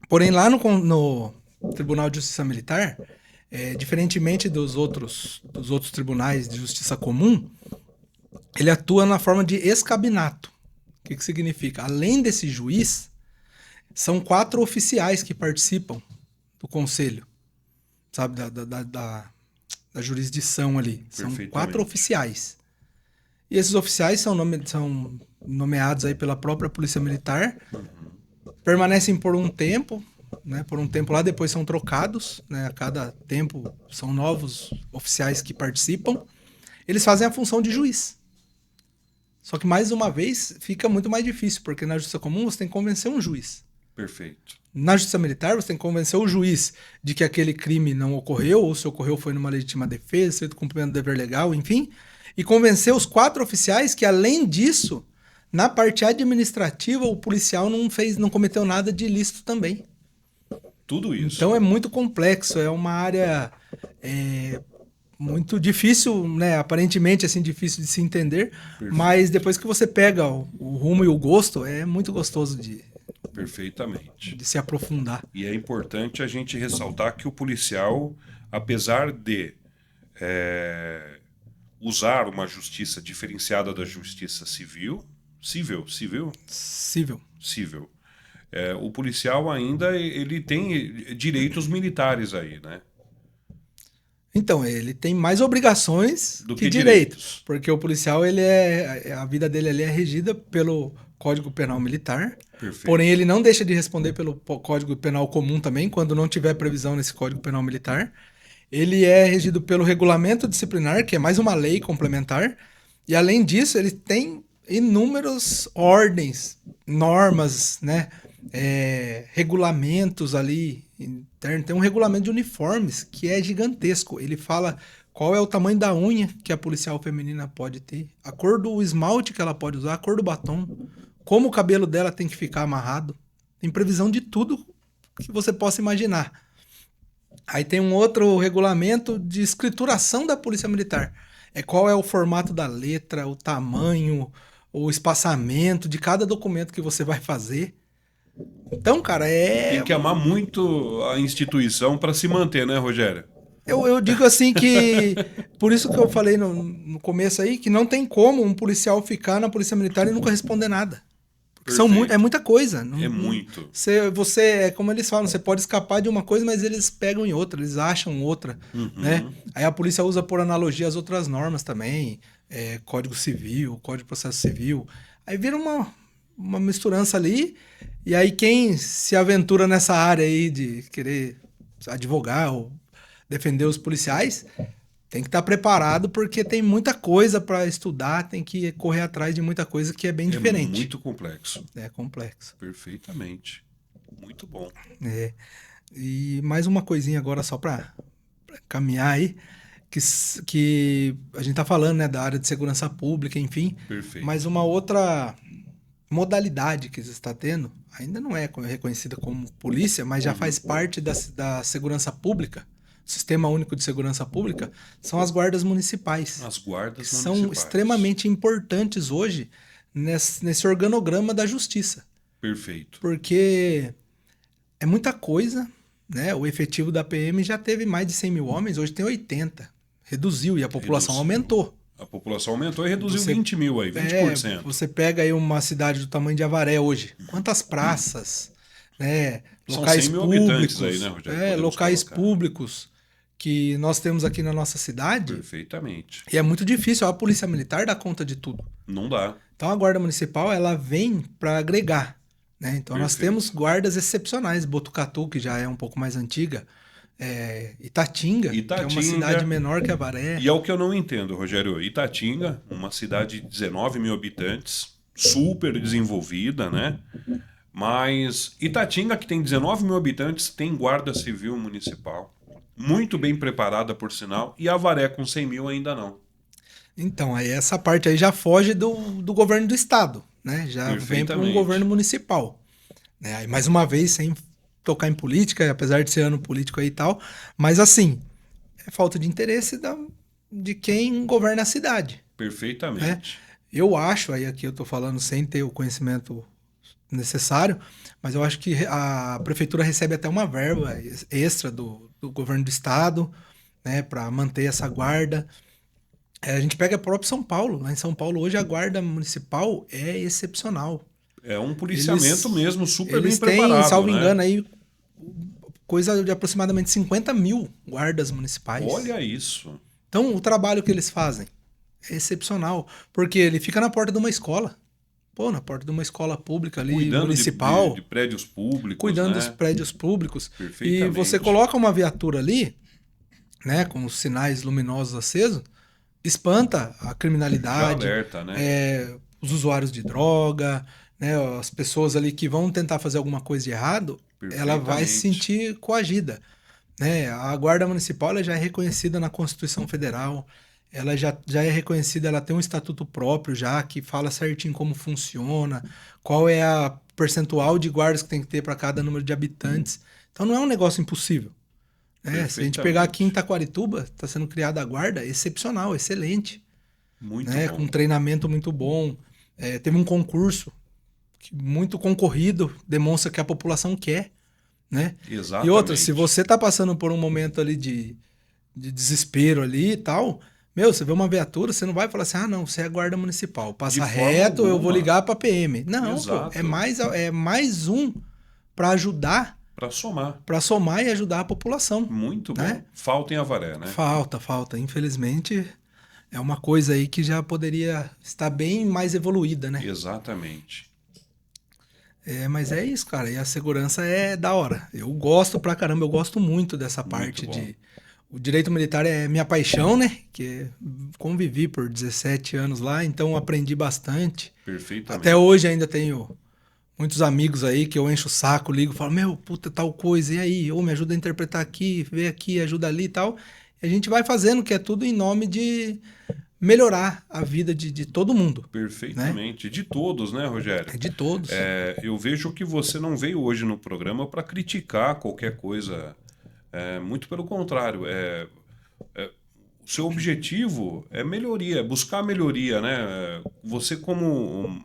Porém, lá no Tribunal de Justiça Militar, diferentemente dos outros tribunais de justiça comum, ele atua na forma de escabinato. O que significa? Além desse juiz, são 4 oficiais que participam do conselho, sabe, da jurisdição ali. São 4 oficiais. E esses oficiais são nomeados aí pela própria Polícia Militar, permanecem por um tempo, né? Por um tempo lá, depois são trocados, né? A cada tempo são novos oficiais que participam. Eles fazem a função de juiz. Só que, mais uma vez, fica muito mais difícil, porque na justiça comum você tem que convencer um juiz. Perfeito. Na justiça militar, você tem que convencer o juiz de que aquele crime não ocorreu, ou se ocorreu foi numa legítima defesa, feito cumprimento do dever legal, enfim. E convencer os 4 oficiais que, além disso, na parte administrativa, o policial não cometeu nada de ilícito também. Tudo isso. Então é muito complexo, é uma área muito difícil, né? Aparentemente assim, difícil de se entender, mas depois que você pega o rumo e o gosto, é muito gostoso de se aprofundar. E é importante a gente ressaltar que o policial, apesar de usar uma justiça diferenciada da justiça civil, o policial ainda ele tem direitos militares aí, né? Então, ele tem mais obrigações do que direitos. Porque o policial, a vida dele ali é regida pelo Código Penal Militar. Perfeito. Porém, ele não deixa de responder pelo Código Penal Comum também, quando não tiver previsão nesse Código Penal Militar. Ele é regido pelo Regulamento Disciplinar, que é mais uma lei complementar. E, além disso, ele tem inúmeras ordens, normas, né? Regulamentos ali interno. Tem um regulamento de uniformes que é gigantesco. Ele fala qual é o tamanho da unha que a policial feminina pode ter, a cor do esmalte que ela pode usar, a cor do batom, como o cabelo dela tem que ficar amarrado. Tem previsão de tudo que você possa imaginar. Aí tem um outro regulamento de escrituração da Polícia Militar. Qual é o formato da letra, o tamanho, o espaçamento de cada documento que você vai fazer. Então, cara, Tem que amar muito a instituição para se manter, né, Rogério? Eu digo assim que, por isso que eu falei no começo aí, que não tem como um policial ficar na Polícia Militar e nunca responder nada. Porque é muita coisa. É muito. Você, é como eles falam, você pode escapar de uma coisa, mas eles pegam em outra, eles acham outra, né? Aí a polícia usa por analogia as outras normas também, Código Civil, Código de Processo Civil. Aí vira uma misturança ali, e aí quem se aventura nessa área aí de querer advogar ou defender os policiais, tem que estar preparado porque tem muita coisa para estudar, tem que correr atrás de muita coisa que é bem diferente. É muito complexo. É complexo. Perfeitamente. Muito bom. E mais uma coisinha agora só para caminhar aí, que a gente tá falando, né, da área de segurança pública, enfim. Perfeito. Mas uma outra modalidade que você está tendo, ainda não é reconhecida como polícia, mas já faz parte da segurança pública. Sistema Único de Segurança Pública, são as guardas municipais. As guardas que municipais. São extremamente importantes hoje nesse organograma da justiça. Perfeito. Porque é muita coisa, né? O efetivo da PM já teve mais de 100 mil homens, hoje tem 80. Reduziu e a população aumentou. A população aumentou e reduziu 20 mil aí, 20%. Você pega aí uma cidade do tamanho de Avaré hoje, quantas praças, né? Locais São 100 mil públicos, habitantes aí, né, Rogério? locais públicos que nós temos aqui na nossa cidade. Perfeitamente. E é muito difícil a polícia militar dar conta de tudo. Não dá. Então a guarda municipal, ela vem para agregar, né? Então nós temos guardas excepcionais, Botucatu, que já é um pouco mais antiga, Itatinga, que é uma cidade menor que Avaré. E é o que eu não entendo, Rogério. Itatinga, uma cidade de 19 mil habitantes, super desenvolvida, né? Mas Itatinga, que tem 19 mil habitantes, tem guarda civil municipal. Muito bem preparada, por sinal, e Avaré com 100 mil ainda não. Então, aí essa parte aí já foge do governo do estado, né? Já vem para um governo municipal. Né? Aí, mais uma vez, sem tocar em política, apesar de ser ano político aí e tal, mas assim, é falta de interesse de quem governa a cidade. Perfeitamente. Né? Eu acho, aí aqui eu tô falando sem ter o conhecimento necessário, mas eu acho que a prefeitura recebe até uma verba extra do governo do estado, né, para manter essa guarda. A gente pega o próprio São Paulo. Lá em São Paulo, hoje, a guarda municipal é excepcional. É um policiamento mesmo super bem preparado. Eles têm, salvo engano, aí coisa de aproximadamente 50 mil guardas municipais. Olha isso. Então, o trabalho que eles fazem é excepcional, porque ele fica na porta de uma escola. Pô, na porta de uma escola pública ali, cuidando municipal. De prédios públicos. Cuidando dos prédios públicos. E você coloca uma viatura ali, né, com os sinais luminosos acesos, espanta a criminalidade. Já alerta, né? Os usuários de droga, né, as pessoas ali que vão tentar fazer alguma coisa de errado, ela vai se sentir coagida. Né? A Guarda Municipal ela já é reconhecida na Constituição Federal, ela já é reconhecida, ela tem um estatuto próprio já, que fala certinho como funciona, qual é a percentual de guardas que tem que ter para cada número de habitantes. Então não é um negócio impossível. Né? Se a gente pegar aqui em Taquarituba, está sendo criada a guarda, excepcional, excelente. Muito né? bom. Com um treinamento muito bom. Teve um concurso muito concorrido, demonstra que a população quer. Né? Exatamente. E outra, se você está passando por um momento ali de desespero ali e tal... você vê uma viatura, você não vai falar assim, não, você é guarda municipal. Passa reto, eu vou ligar para PM. Não, pô, é mais um para ajudar. Para somar. Para somar e ajudar a população. Muito né? bom. Falta em Avaré, né? Falta. Infelizmente, é uma coisa aí que já poderia estar bem mais evoluída, né? Exatamente. Mas é isso, cara. E a segurança é da hora. Eu gosto pra caramba, eu gosto muito dessa parte de... O direito militar é minha paixão, né? Que convivi por 17 anos lá, então aprendi bastante. Perfeitamente. Até hoje ainda tenho muitos amigos aí que eu encho o saco, ligo, falo, puta, tal coisa, e aí? Me ajuda a interpretar aqui, vê aqui, ajuda ali e tal. E a gente vai fazendo, que é tudo em nome de melhorar a vida de todo mundo. Perfeitamente. Né? De todos, né, Rogério? De todos. Eu vejo que você não veio hoje no programa para criticar qualquer coisa... muito pelo contrário, seu objetivo é melhoria, buscar melhoria, né? Você como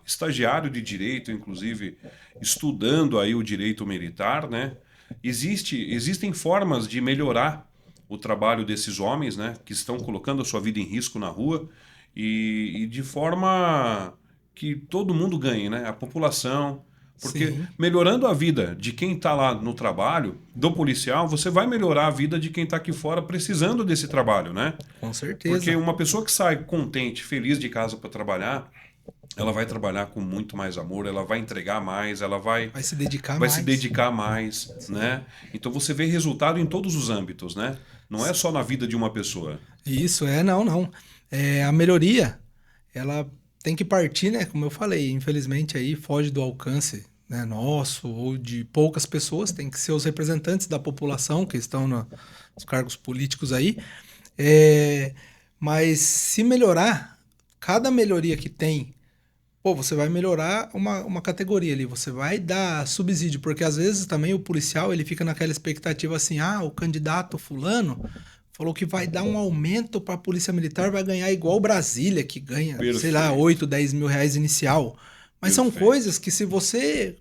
estagiário de direito, inclusive estudando aí o direito militar, né? Existem formas de melhorar o trabalho desses homens, né? Que estão colocando a sua vida em risco na rua e de forma que todo mundo ganhe, né? A população. Porque Sim, melhorando a vida de quem está lá no trabalho, do policial, você vai melhorar a vida de quem está aqui fora precisando desse trabalho, né? com Porque certeza. uma pessoa que sai contente, feliz de casa para trabalhar, ela vai trabalhar com muito mais amor, ela vai entregar mais, ela vai, Vai se dedicar vai se mais. dedicar mais, né? Então você vê resultado em todos os âmbitos, né? Não é só na vida de uma pessoa. Isso, não, não. A melhoria, ela tem que partir, né? Como eu falei, infelizmente aí foge do alcance, né, nosso ou de poucas pessoas, tem que ser os representantes da população que estão nos cargos políticos aí. É, mas se melhorar, cada melhoria que tem, pô, você vai melhorar uma categoria ali, você vai dar subsídio, porque às vezes também o policial ele fica naquela expectativa assim, o candidato fulano falou que vai dar um aumento para a polícia militar, vai ganhar igual Brasília, que ganha, sei lá, Perfeito, 8, 10 mil reais inicial. Mas são perfeito, coisas que se você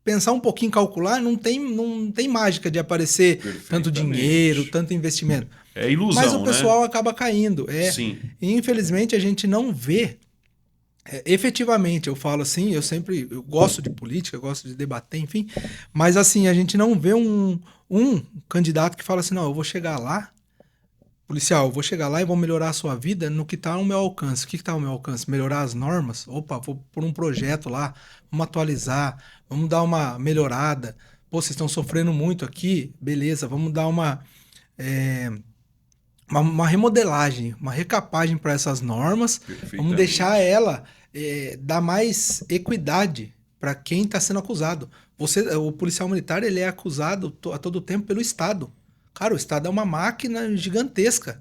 pensar um pouquinho, calcular, não tem mágica de aparecer tanto dinheiro, perfeitamente. tanto investimento. É Mas o ilusão, né? pessoal acaba caindo. Sim, E infelizmente a gente não vê efetivamente, eu falo assim, eu gosto de política, eu gosto de debater, enfim, mas assim, a gente não vê um candidato que fala assim, não, eu vou chegar lá, policial, eu vou chegar lá e vou melhorar a sua vida no que está ao meu alcance. O que está ao meu alcance? Melhorar as normas? Opa, vou por um projeto lá, vamos atualizar, vamos dar uma melhorada. Pô, vocês estão sofrendo muito aqui, beleza, vamos dar é, uma remodelagem, uma recapagem para essas normas, vamos deixar perfeitamente. ela dar mais equidade para quem está sendo acusado. O policial militar ele é acusado a todo tempo pelo Estado. Cara, o Estado é uma máquina gigantesca.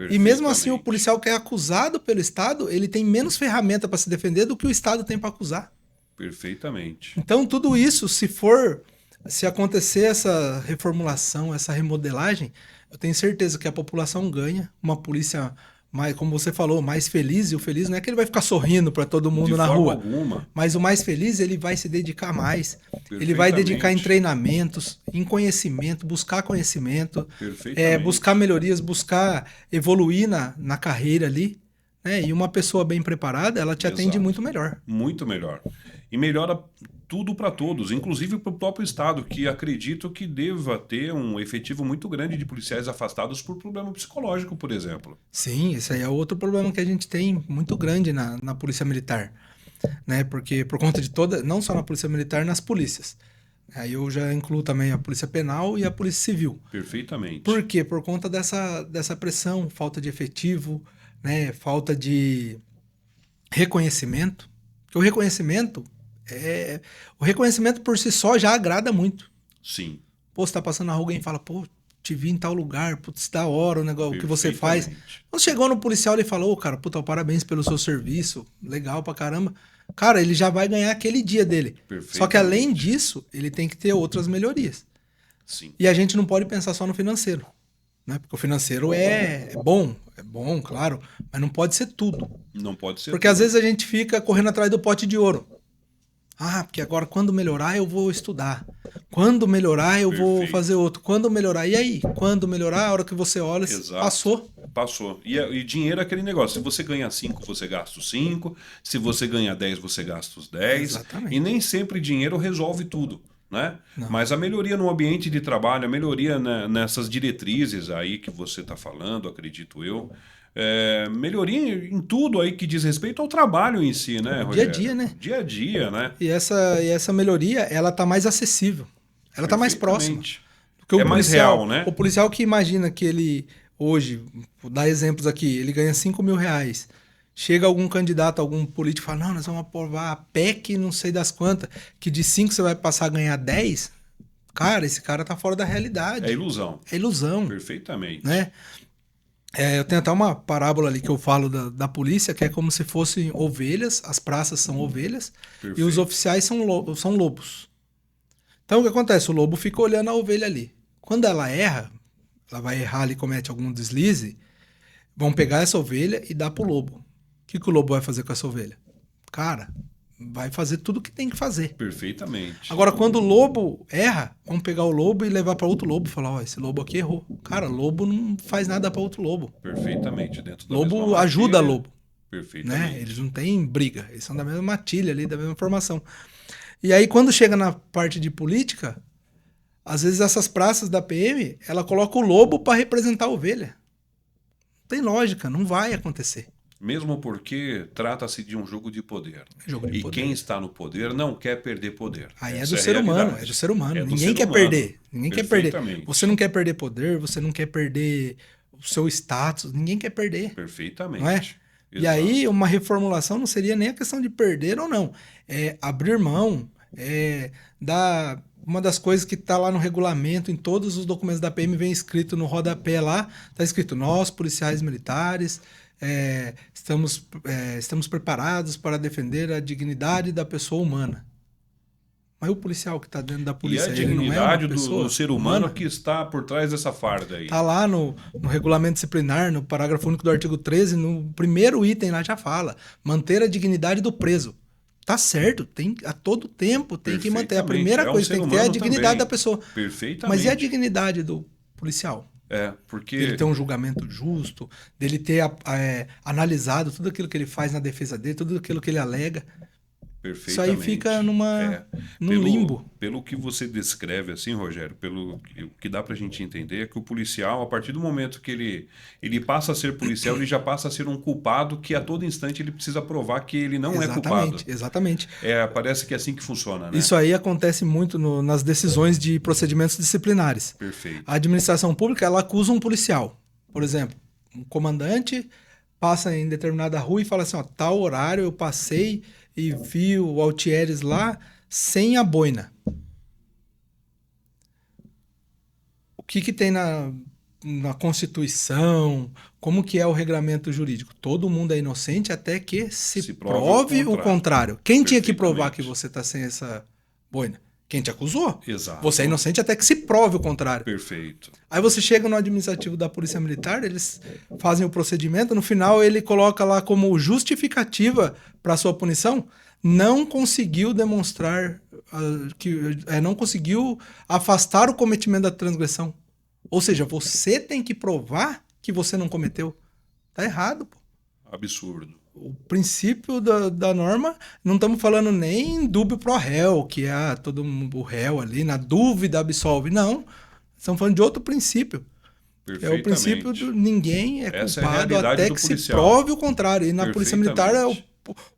E mesmo assim, o Perfeitamente. policial que é acusado pelo Estado, ele tem menos ferramenta para se defender do que o Estado tem para acusar. Perfeitamente. Então, tudo isso, se acontecer essa reformulação, essa remodelagem, eu tenho certeza que a população ganha uma polícia mais, como você falou, mais feliz. E o feliz não é que ele vai ficar sorrindo para todo De mundo na forma rua, alguma. mas o mais feliz ele vai se dedicar mais. Ele vai dedicar em Perfeitamente. treinamentos, em conhecimento, buscar Perfeitamente. melhorias, buscar evoluir na carreira ali. Né? E uma pessoa bem preparada, ela te atende Exato. muito melhor. Muito melhor. E melhora tudo para todos, inclusive para o próprio Estado, que acredito que deva ter um efetivo muito grande de policiais afastados por problema psicológico, por exemplo. Sim, esse aí é outro problema que a gente tem muito grande na Polícia Militar, né? Porque por conta de toda, não só na Polícia Militar, nas polícias. Aí eu já incluo também a Polícia Penal e a Polícia Civil. Por Perfeitamente. quê? Por conta dessa pressão, falta de efetivo, né? Falta de reconhecimento. Porque é, o reconhecimento por si só já agrada muito. Sim, Pô, você tá passando na rua, alguém fala, pô, te vi em tal lugar, putz, da hora o negócio, o que você faz. perfeitamente. Quando chegou no policial, ele falou, ô, cara, puta, parabéns pelo seu serviço, legal pra caramba. Cara, ele já vai ganhar aquele dia dele. Só que além Perfeitamente. disso, ele tem que ter outras melhorias. Sim. E a gente não pode pensar só no financeiro, né? Porque o financeiro é bom, claro, mas não pode ser tudo. Não pode ser Porque às tudo. vezes a gente fica correndo atrás do pote de ouro. Porque agora quando melhorar eu vou estudar. Quando melhorar eu vou fazer Perfeito. outro. Quando melhorar, e aí? Quando melhorar, a hora que você olha, Exato. passou. Passou. E dinheiro é aquele negócio. Se você ganha 5, você gasta os 5. Se você ganha 10, você gasta os 10. E Exatamente. nem sempre dinheiro resolve tudo, né? Não. Mas a melhoria no ambiente de trabalho, a melhoria nessas diretrizes aí que você está falando, acredito eu, melhoria em tudo aí que diz respeito ao trabalho em si, né, Dia a dia, Rogério? né? Dia a dia, né? E essa melhoria, ela tá mais acessível. Ela tá mais próxima. Perfeitamente. Porque É mais real, o né? policial que imagina que ele, hoje, vou dar exemplos aqui, ele ganha 5 mil reais. Chega algum candidato, algum político e fala, não, nós vamos aprovar a PEC, não sei das quantas, que de 5 você vai passar a ganhar 10. Cara, esse cara tá fora da É realidade. ilusão. É ilusão, Perfeitamente. né? Eu tenho até uma parábola ali que eu falo da polícia, que é como se fossem ovelhas, as praças são ovelhas, e os Perfeito. oficiais são lobos. Então o que acontece? O lobo fica olhando a ovelha ali. Quando ela erra, ela vai errar e comete algum deslize, vão pegar essa ovelha e dar pro lobo. O que o lobo vai fazer com essa ovelha? Cara, vai fazer tudo o que tem que fazer. Perfeitamente. Agora, quando o lobo erra, vão pegar o lobo e levar para outro lobo e falar, ó, esse lobo aqui errou. Cara, lobo não faz nada para outro lobo. Perfeitamente. Dentro da Lobo mesma ajuda matilha. lobo. Perfeitamente. Né? Eles não têm briga, eles são da mesma matilha ali, da mesma formação. E aí, quando chega na parte de política, às vezes essas praças da PM, ela coloca o lobo para representar a ovelha. Não tem lógica, não vai acontecer. Mesmo porque trata-se de um jogo de poder. Jogo de E poder. quem está no poder não quer perder poder. Aí Essa é do a ser humano, realidade. é do ser humano. É do Ninguém ser quer humano. perder. Ninguém quer perder. Perfeitamente. Você não quer perder poder, você não quer perder o seu status, ninguém quer perder. Perfeitamente. Não é? E Exato. aí, uma reformulação não seria nem a questão de perder ou não. É abrir mão, dar. Uma das coisas que está lá no regulamento, em todos os documentos da PM, vem escrito no rodapé lá, está escrito: nós, policiais militares, estamos preparados para defender a dignidade da pessoa humana. Mas o policial que está dentro da E polícia, a ele não é dignidade uma pessoa do ser humano que está por trás dessa farda aí. Está lá no regulamento disciplinar, no parágrafo único do artigo 13, no primeiro item lá já fala: manter a dignidade do preso. Tá certo, tem, a todo tempo tem que manter. A primeira coisa que tem que ter é a dignidade da pessoa. Perfeitamente. Mas e a dignidade do policial? Porque... Dele ter um julgamento justo, dele ter analisado tudo aquilo que ele faz na defesa dele, tudo aquilo que ele alega. Isso aí fica num limbo. Pelo que você descreve assim, Rogério, pelo que dá pra gente entender é que o policial, a partir do momento que ele passa a ser policial, ele já passa a ser um culpado que a todo instante ele precisa provar que ele não é culpado. Exatamente. Parece que é assim que funciona, né? Isso aí acontece muito nas decisões de procedimentos disciplinares. Perfeito. A administração pública, ela acusa um policial. Por exemplo, um comandante passa em determinada rua e fala assim, ó, tal horário eu passei e vi o Altieres lá sem a boina. O que tem na Constituição? Como que é o regramento jurídico? Todo mundo é inocente até que se prove o contrário. Quem tinha que provar que você está sem essa boina? Quem te acusou? Exato. Você é inocente até que se prove o contrário. Perfeito. Aí você chega no administrativo da Polícia Militar, eles fazem o procedimento, no final ele coloca lá como justificativa para sua punição, não conseguiu demonstrar, não conseguiu afastar o cometimento da transgressão. Ou seja, você tem que provar que você não cometeu. Tá errado, pô. Absurdo. O princípio da norma, não estamos falando nem dúbio pro réu, que é todo o réu ali, na dúvida absolve. Não, estamos falando de outro princípio. É o princípio de ninguém é culpado até que se prove o contrário. E na Polícia Militar é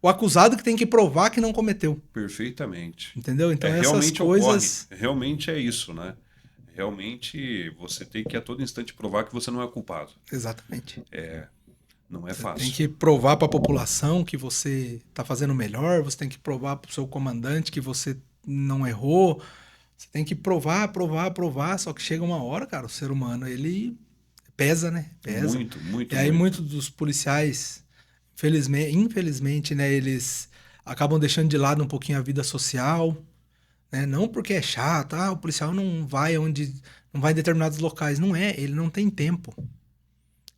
o acusado que tem que provar que não cometeu. Perfeitamente. Entendeu? Então essas realmente coisas... ocorre. Realmente é isso, né? Realmente você tem que a todo instante provar que você não é culpado. Exatamente. Não é fácil. Tem que provar para a população que você está fazendo melhor, você tem que provar para o seu comandante que você não errou. Você tem que provar, só que chega uma hora, cara, o ser humano, ele pesa, né? Pesa. Muito. E aí muitos dos policiais, infelizmente, né, eles acabam deixando de lado um pouquinho a vida social, né? Não porque é chato, o policial não vai em determinados locais. Não é, ele não tem tempo.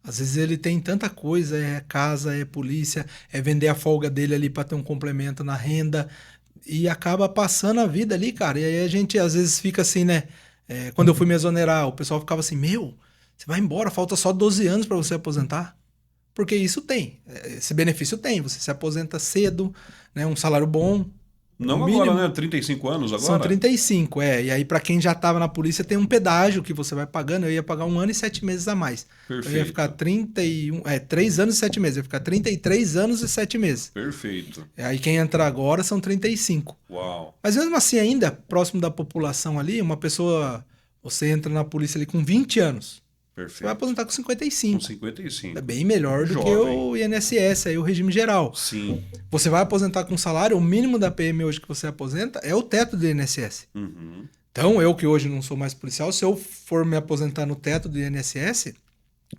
Às vezes ele tem tanta coisa, é casa, é polícia, é vender a folga dele ali para ter um complemento na renda e acaba passando a vida ali, cara. E aí a gente às vezes fica assim, né? Quando eu fui me exonerar, o pessoal ficava assim, você vai embora, falta só 12 anos para você aposentar. Porque isso tem, esse benefício tem, você se aposenta cedo, né? Um salário bom. Não agora, né? 35 anos agora? São 35, E aí, para quem já estava na polícia, tem um pedágio que você vai pagando. Eu ia pagar 1 ano e 7 meses a mais. Perfeito. Eu ia ficar 3 anos e 7 meses. Eu ia ficar 33 anos e 7 meses. Perfeito. Aí quem entra agora são 35. Uau. Mas mesmo assim, ainda, próximo da população ali, uma pessoa... Você entra na polícia ali com 20 anos. Perfeito. Você vai aposentar com 55. Com 55. É bem melhor do que o INSS, aí o regime geral. Sim. Você vai aposentar com salário, o mínimo da PM hoje que você aposenta é o teto do INSS. Uhum. Então, eu que hoje não sou mais policial, se eu for me aposentar no teto do INSS,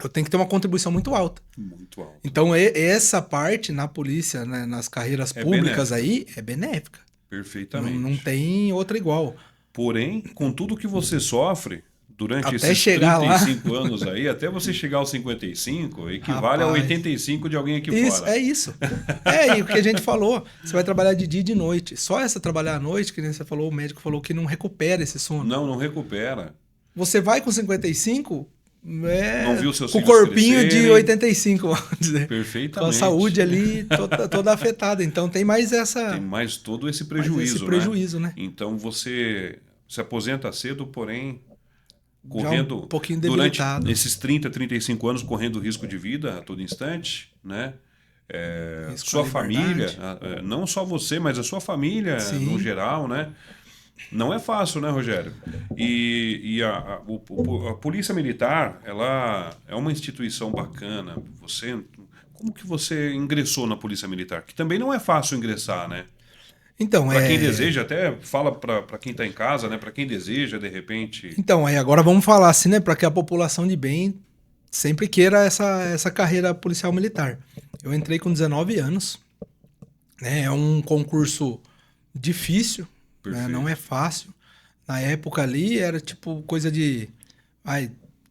eu tenho que ter uma contribuição muito alta. Muito alta. Então, essa parte na polícia, né, nas carreiras públicas aí, é benéfica. Perfeitamente. Não tem outra igual. Porém, com tudo que você sofre durante Até esses chegar 35 anos aí, até você chegar aos 55, equivale a Rapaz, 85 de alguém aqui isso, fora. é isso. É, e o que a gente falou, você vai trabalhar de dia e de noite. Só essa trabalhar à noite, que nem você falou, o médico falou que não recupera esse sono. Não, não recupera. Você vai com 55, Não viu seus com o filhos corpinho de crescerem. 85, vamos dizer. Perfeitamente. Com a saúde ali toda afetada. Então tem mais essa... Tem mais todo esse mais prejuízo, esse prejuízo, né? Então você se aposenta cedo, porém Já correndo um pouquinho durante debilitado. esses 30, 35 anos correndo risco de vida a todo instante, né? Risco Sua à família, liberdade. não só você, mas a sua família no Sim. geral, né? Não é fácil, né, Rogério? E a Polícia Militar, ela é uma instituição bacana. Como que você ingressou na Polícia Militar? Que também não é fácil ingressar, né? Então, Para quem deseja, até fala para quem está em casa, né? Para quem deseja, de repente. Então, aí agora vamos falar assim, né? Para que a população de bem sempre queira essa carreira policial militar. Eu entrei com 19 anos, né? É um concurso difícil, né? Perfeito. Não é fácil. Na época ali era tipo coisa de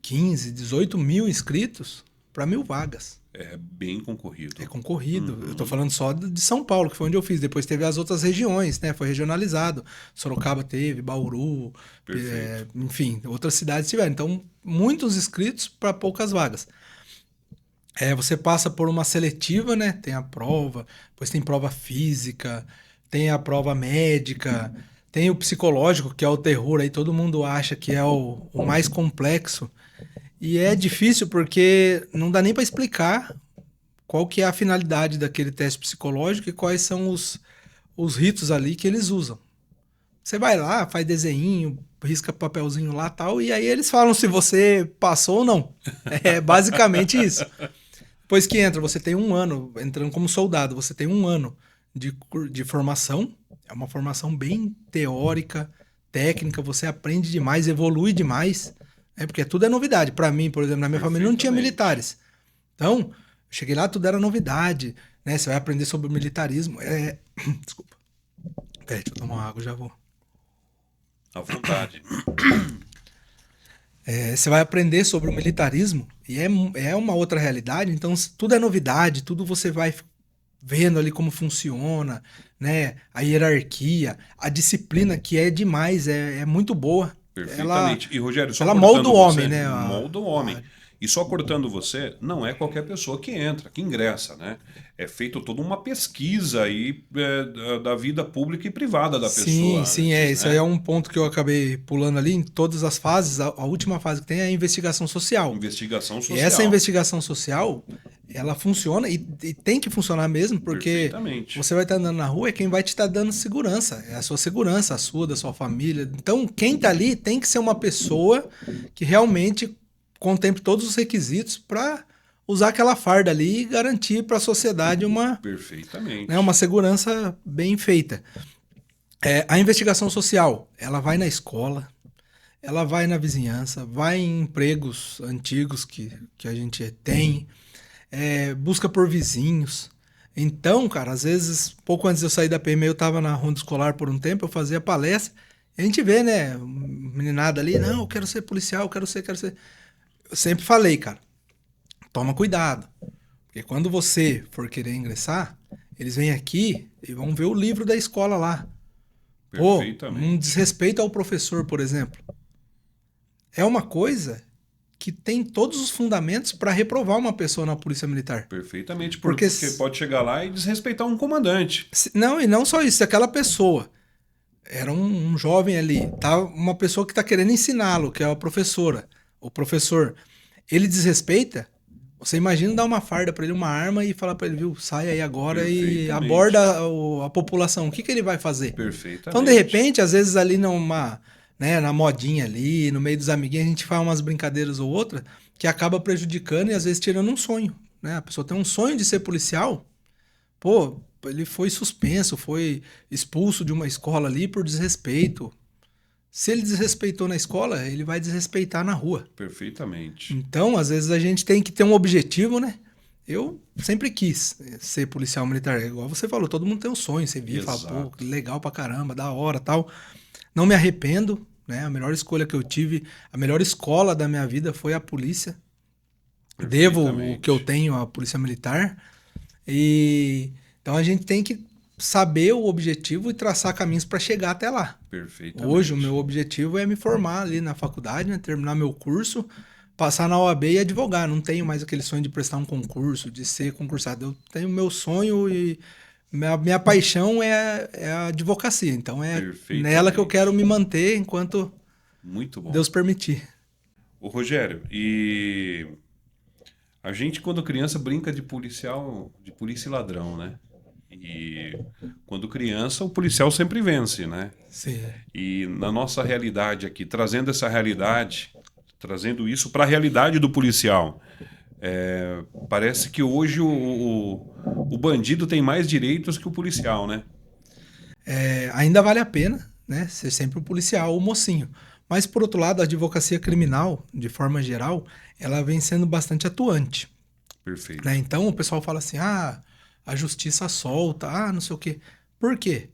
15, 18 mil inscritos para 1.000 vagas. É bem concorrido. É concorrido. Eu tô falando só de São Paulo, que foi onde eu fiz. Depois teve as outras regiões, né? Foi regionalizado. Sorocaba teve, Bauru, enfim, outras cidades tiveram. Então, muitos inscritos para poucas vagas. Você passa por uma seletiva, né? Tem a prova, depois tem prova física, tem a prova médica, tem o psicológico, que é o terror. Aí todo mundo acha que é o mais complexo. E é difícil porque não dá nem para explicar qual que é a finalidade daquele teste psicológico e quais são os ritos ali que eles usam. Você vai lá, faz desenho, risca papelzinho lá e tal, e aí eles falam se você passou ou não. É basicamente isso. Depois que entra, você tem 1 ano, entrando como soldado, você tem 1 ano de formação. É uma formação bem teórica, técnica, você aprende demais, evolui demais. Porque tudo é novidade. Para mim, por exemplo, na minha família não tinha militares. Então, eu cheguei lá, tudo era novidade, né? Você vai aprender sobre o militarismo. Desculpa. Peraí, deixa eu tomar uma água, já vou. À vontade. Você vai aprender sobre o militarismo e é uma outra realidade. Então, tudo é novidade, tudo você vai vendo ali como funciona, né? A hierarquia, a disciplina que é demais, é muito boa. Perfeitamente. E, Rogério, só ela cortando molda o você, homem, né? Molda o homem. E só cortando você, não é qualquer pessoa que entra, que ingressa, né? É feito toda uma pesquisa aí da vida pública e privada da pessoa. Sim, antes, isso né? aí é um ponto que eu acabei pulando ali em todas as fases. A última fase que tem é a investigação social. Investigação social. E essa investigação social, ela funciona e tem que funcionar mesmo, porque você vai estar andando na rua, é quem vai te estar dando segurança. É a sua segurança, a sua, da sua família. Então, quem está ali tem que ser uma pessoa que realmente contemple todos os requisitos para usar aquela farda ali e garantir para a sociedade Perfeitamente. uma segurança bem feita. A investigação social, ela vai na escola, ela vai na vizinhança, vai em empregos antigos que a gente tem, busca por vizinhos. Então, cara, às vezes, pouco antes de eu sair da PM, eu estava na ronda escolar por um tempo, eu fazia palestra, e a gente vê, né, meninada ali, não, eu quero ser policial, eu quero ser... Eu sempre falei, cara, toma cuidado, porque quando você for querer ingressar, eles vêm aqui e vão ver o livro da escola lá. Pô, um desrespeito ao professor, por exemplo. É uma coisa que tem todos os fundamentos para reprovar uma pessoa na Polícia Militar. Perfeitamente, porque pode chegar lá e desrespeitar um comandante. Não, e não só isso, aquela pessoa era um jovem ali, tá? Uma pessoa que está querendo ensiná-lo, que é a professora, o professor, ele desrespeita. Você imagina dar uma farda para ele, uma arma e falar para ele, viu, sai aí agora e aborda a população. O que ele vai fazer? Perfeitamente. Então, de repente, às vezes ali na modinha ali, no meio dos amiguinhos, a gente faz umas brincadeiras ou outra que acaba prejudicando e às vezes tirando um sonho, né? A pessoa tem um sonho de ser policial, pô, ele foi suspenso, foi expulso de uma escola ali por desrespeito. Se ele desrespeitou na escola, ele vai desrespeitar na rua. Perfeitamente. Então, às vezes a gente tem que ter um objetivo, né? Eu sempre quis ser policial militar. Igual você falou, todo mundo tem um sonho. Você via e fala, pô, legal pra caramba, da hora, tal. Não me arrependo, né? A melhor escolha que eu tive, a melhor escola da minha vida foi a polícia. Devo o que eu tenho à Polícia Militar. E então a gente tem que saber o objetivo e traçar caminhos para chegar até lá. Perfeitamente. Hoje o meu objetivo é me formar ali na faculdade, né? Terminar meu curso, passar na OAB e advogar. Não tenho mais aquele sonho de prestar um concurso, de ser concursado. Eu tenho meu sonho e minha paixão é a advocacia. Então é nela que eu quero me manter enquanto muito bom. Deus permitir. Ô Rogério, e a gente quando criança brinca de policial, de polícia e ladrão, né? E quando criança o policial sempre vence, né? Sim. E na nossa realidade aqui, trazendo essa realidade, trazendo isso para a realidade do policial, parece que hoje o bandido tem mais direitos que o policial, né? Ainda vale a pena, né? Ser sempre o policial, o mocinho. Mas, por outro lado, a advocacia criminal, de forma geral, ela vem sendo bastante atuante. Perfeito. Né? Então, o pessoal fala assim, a justiça solta, não sei o quê. Por quê?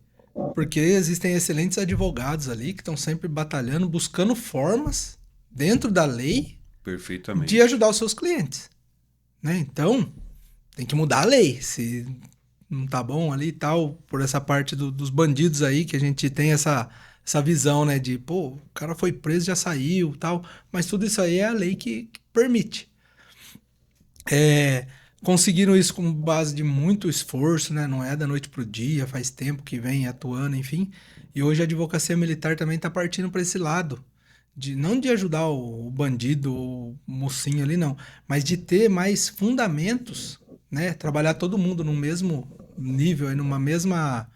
Porque existem excelentes advogados ali que estão sempre batalhando, buscando formas, dentro da lei, perfeitamente, de ajudar os seus clientes. Né? Então, tem que mudar a lei. Se não tá bom ali e tal, por essa parte dos bandidos aí, que a gente tem essa visão, né, de, pô, o cara foi preso, já saiu, tal, mas tudo isso aí é a lei que permite. Conseguiram isso com base de muito esforço, né, não é da noite pro dia, faz tempo que vem atuando, enfim, e hoje a advocacia militar também tá partindo para esse lado, não de ajudar o bandido, o mocinho ali, não, mas de ter mais fundamentos, né, trabalhar todo mundo no mesmo nível, numa mesma...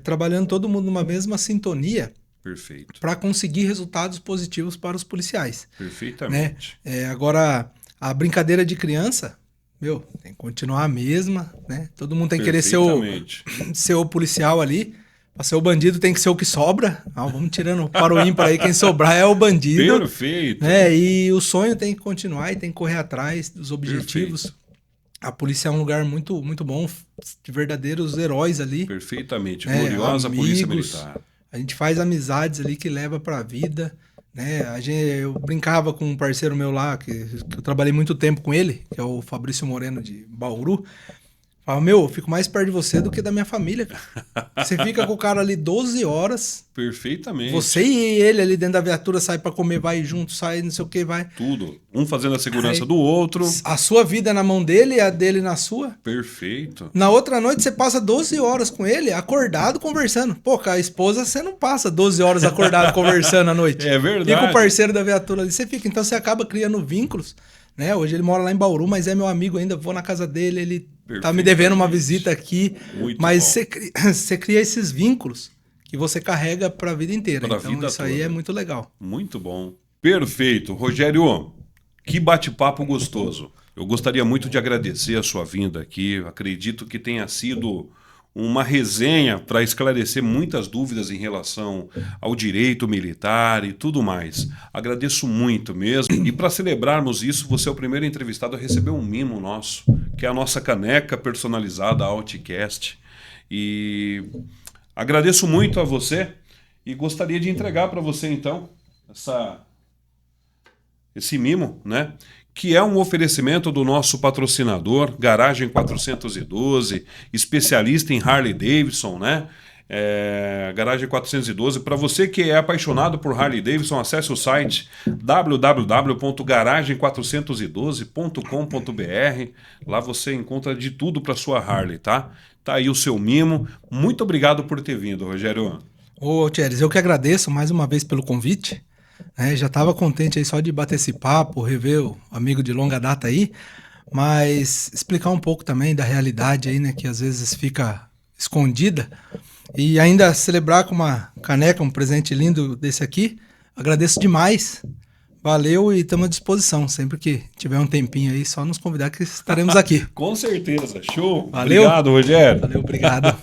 trabalhando todo mundo numa mesma sintonia. Perfeito. Para conseguir resultados positivos para os policiais. Perfeitamente. Né? Agora, a brincadeira de criança, tem que continuar a mesma, né? Todo mundo tem que querer ser o policial ali. Para ser o bandido tem que ser o que sobra. Vamos tirando para o ímpar aí, quem sobrar é o bandido. Perfeito. Né? E o sonho tem que continuar e tem que correr atrás dos objetivos. Perfeito. A polícia é um lugar muito, muito bom, de verdadeiros heróis ali. Perfeitamente, gloriosa amigos, polícia militar. A gente faz amizades ali que leva para a vida, né? Eu brincava com um parceiro meu lá, que eu trabalhei muito tempo com ele, que é o Fabrício Moreno de Bauru. Falava, eu fico mais perto de você do que da minha família. Você fica com o cara ali 12 horas. Perfeitamente. Você e ele ali dentro da viatura, sai para comer, vai junto, sai, não sei o que, vai. Tudo. Um fazendo a segurança do outro. A sua vida na mão dele e a dele na sua. Perfeito. Na outra noite você passa 12 horas com ele, acordado, conversando. Pô, com a esposa você não passa 12 horas acordado conversando à noite. É verdade. E com o parceiro da viatura ali você fica. Então você acaba criando vínculos. Né? Hoje ele mora lá em Bauru, mas é meu amigo ainda, vou na casa dele, ele tá me devendo uma visita aqui. Muito mas você cria esses vínculos que você carrega para a vida inteira. Então isso aí é muito legal. Muito bom. Perfeito. Rogério, que bate-papo gostoso. Eu gostaria muito de agradecer a sua vinda aqui. Acredito que tenha sido uma resenha para esclarecer muitas dúvidas em relação ao direito militar e tudo mais. Agradeço muito mesmo. E para celebrarmos isso, você é o primeiro entrevistado a receber um mimo nosso, que é a nossa caneca personalizada Outcast. E agradeço muito a você e gostaria de entregar para você, então, esse mimo, né? Que é um oferecimento do nosso patrocinador, Garagem 412, especialista em Harley Davidson, né? Garagem 412. Para você que é apaixonado por Harley Davidson, acesse o site www.garagem412.com.br. Lá você encontra de tudo para sua Harley, tá? Tá aí o seu mimo. Muito obrigado por ter vindo, Rogério. Ô, Thieres, eu que agradeço mais uma vez pelo convite. Já estava contente aí só de bater esse papo, rever o amigo de longa data aí, mas explicar um pouco também da realidade aí, né, que às vezes fica escondida, e ainda celebrar com uma caneca, um presente lindo desse aqui. Agradeço demais, valeu e estamos à disposição, sempre que tiver um tempinho aí, só nos convidar que estaremos aqui. Com certeza, show. Valeu. Obrigado, Rogério. Valeu, obrigado.